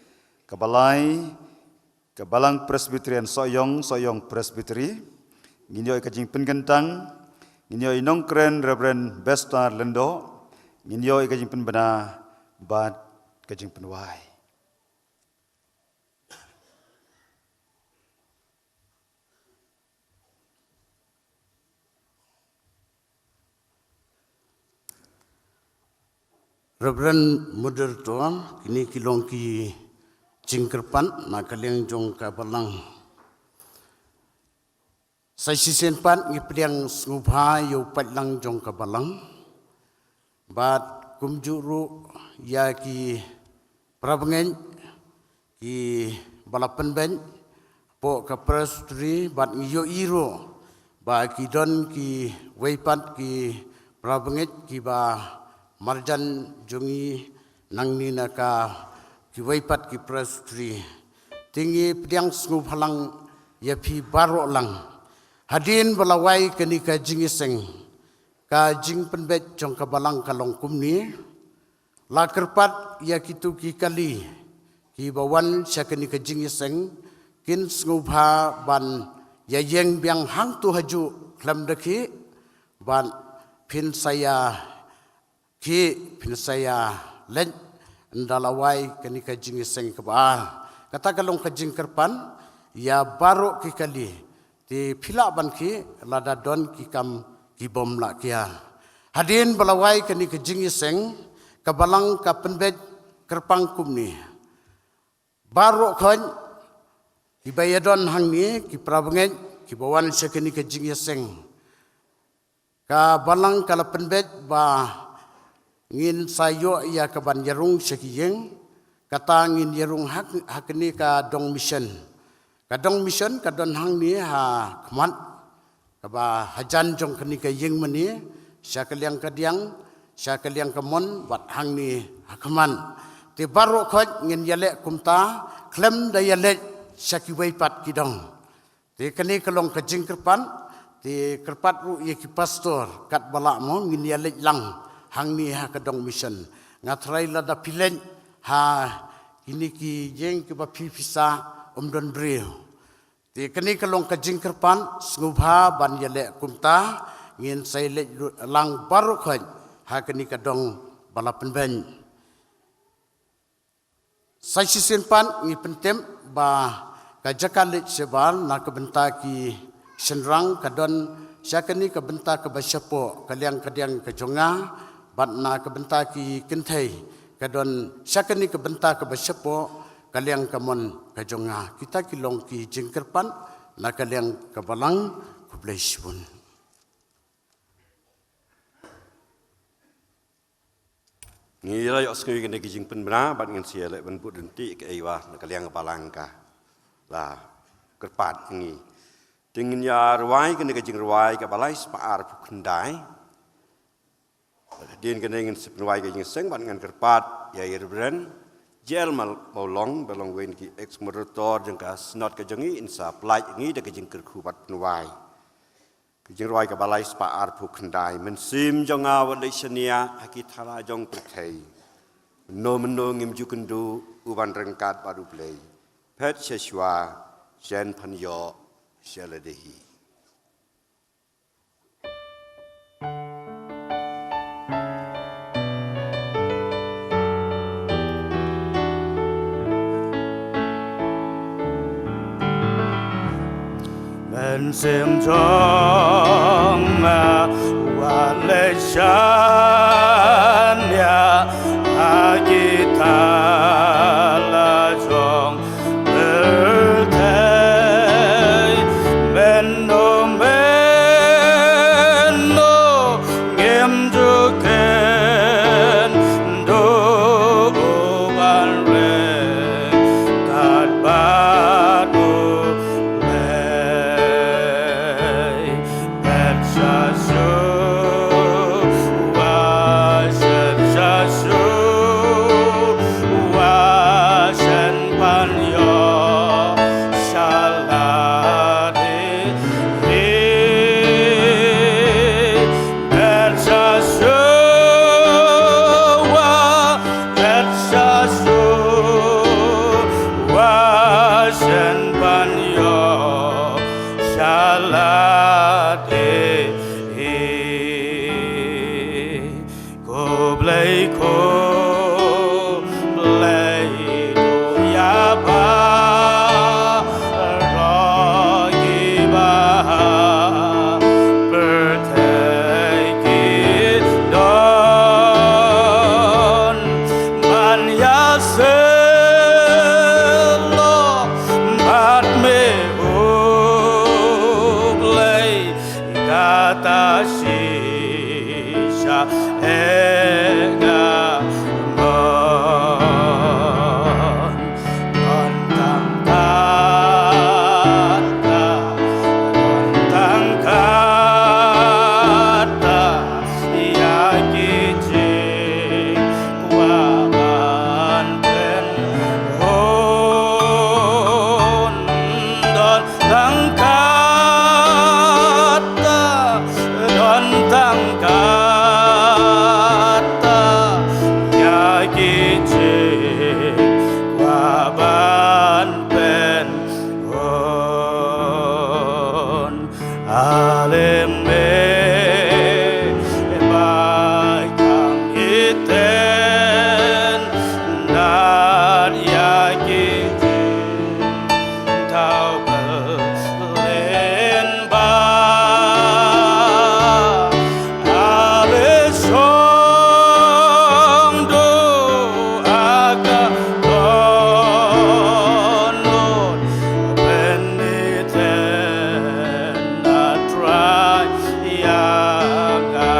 kabalang Presbyterian soyong Presbyteri nginyo kajing pengentang nginyo inongkren Reverend Bestar Lendo nginyo kajing penbena bat kajing penwai Reverend Moderator kini kilong ki Jingkerpan nak kaliang jong kabalang. Saya sisen pan ngipdiang ngubha yo patlang jong kabalang. Bat kumjuru ya ki prabengen ki balapan ben po ka prestri bat ngiyo iro ba ki don ki weipat ki prabenget ki ba marjan jongi nang ni naka ki weipat ki prestri tinggi pediang sngub halang ya pi baro lang hadin balawai kenika jingiseng ka jing penbet jong ka balang kalong kumni la kerpat ya kitu ki kali ki bawan syakani ka jing seng kin ngubha ban ya yeng biang hang tu haju klam deki ban pin saya len ndalawai kani ka jing seng ka ba kata kalong ka jing kerpan ya baru ki kali ti phila ban ki lada don ki kam ki bom la kia hadin balawai kani ka jing seng ka balang ka penbet kerpang kumni baru kon ki bayadon hang ni ki prabengen ki bawan sekani ka jing seng ka balang kala penbet ba ngin sayo ya ka ban yarung sekiyeng kata ngin yarung hak ni ka dong mission ka don hang ni ha khamat ka ba hajan jong kani ka yeng mani syakaliang kadiang syakaliang kamon bat hang ni hakaman te baru khot ngin yale kumta klem da yale syakiwai pat kidong te kani kalong ka jing kerpan te kerpat ru ye ki pastor kat balak mo ngin yale lang hang ni ha kadong mission ngatrai la da pilen ha ini ki jeng ki ba pisa don brio ti kani kalong ka jing kerpan ngubha ban yale kumta ngin sai le lang baru khoi ha kani kadong balapan ben sai sisen pan ngi pentem ba ka jakale sebal na ka benta ki senrang kadon syakani ka benta ka basyapo kaliang kadiang ka jonga bat na ka benta ki kenthai kadon syakani ka benta ka basyapo kaliang kamon ka jonga kita kilong ki jingkerpan na kaliang ka balang ku blesbun ngira yo skui kene ki jing penbra bat ngan sia le ban put denti ke iwa na kaliang balang ka la kerpat ngi tingin ya ruai kene ki jing ruai ka balai spaar pu kendai din kene ngin sepenwai ke jing seng bat ngan kerpat ya irbren jel mal molong belong wen ki ex moderator jeng ka snot ka jengi insa plai ngi de ke jing kerku bat penwai ke jing ruai ka balai spaar pu kendai men sim jong awal isania hakithala jong perthei no meno ngim jukendu uban rengkat baru play pet seswa jen panyo shaladehi men sim jong wa le shan ya agitala jong bertai menno ngem juken do ban re kat batu le ben sa su wa aleme baikang iten nad yaki tau belen ba ale song do aga konon beniten na try yaga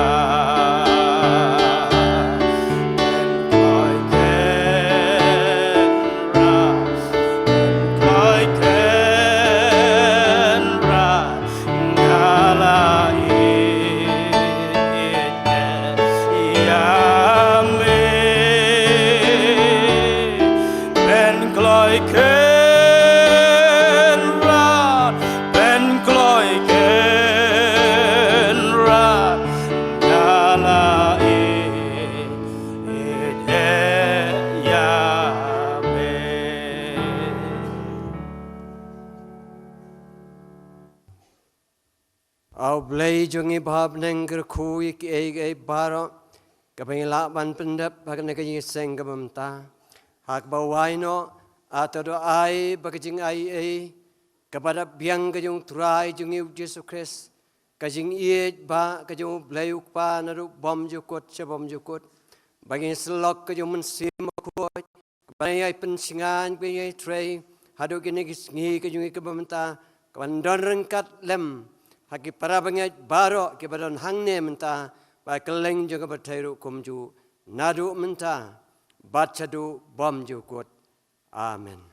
Au blai jungi bab neng kerku ik ei baro kapeng la ban pendap bagan ka jing seng ka bamta hak bawaino atado ai bagajing ai kepada biang ka jung trai jungi Yesus Kristus ka jing iet ba ka jung blai ukpa naru bom jukot sebom jukot bagi selok ka jung mensim ko bagi ai pensingan bagi ai trai hadu kini ngi ka jungi ka bamta kandon rengkat lem haki para bangai baro ke badon hangne menta ba keleng juga bertairu kumju nadu menta bacadu bom jukut amen.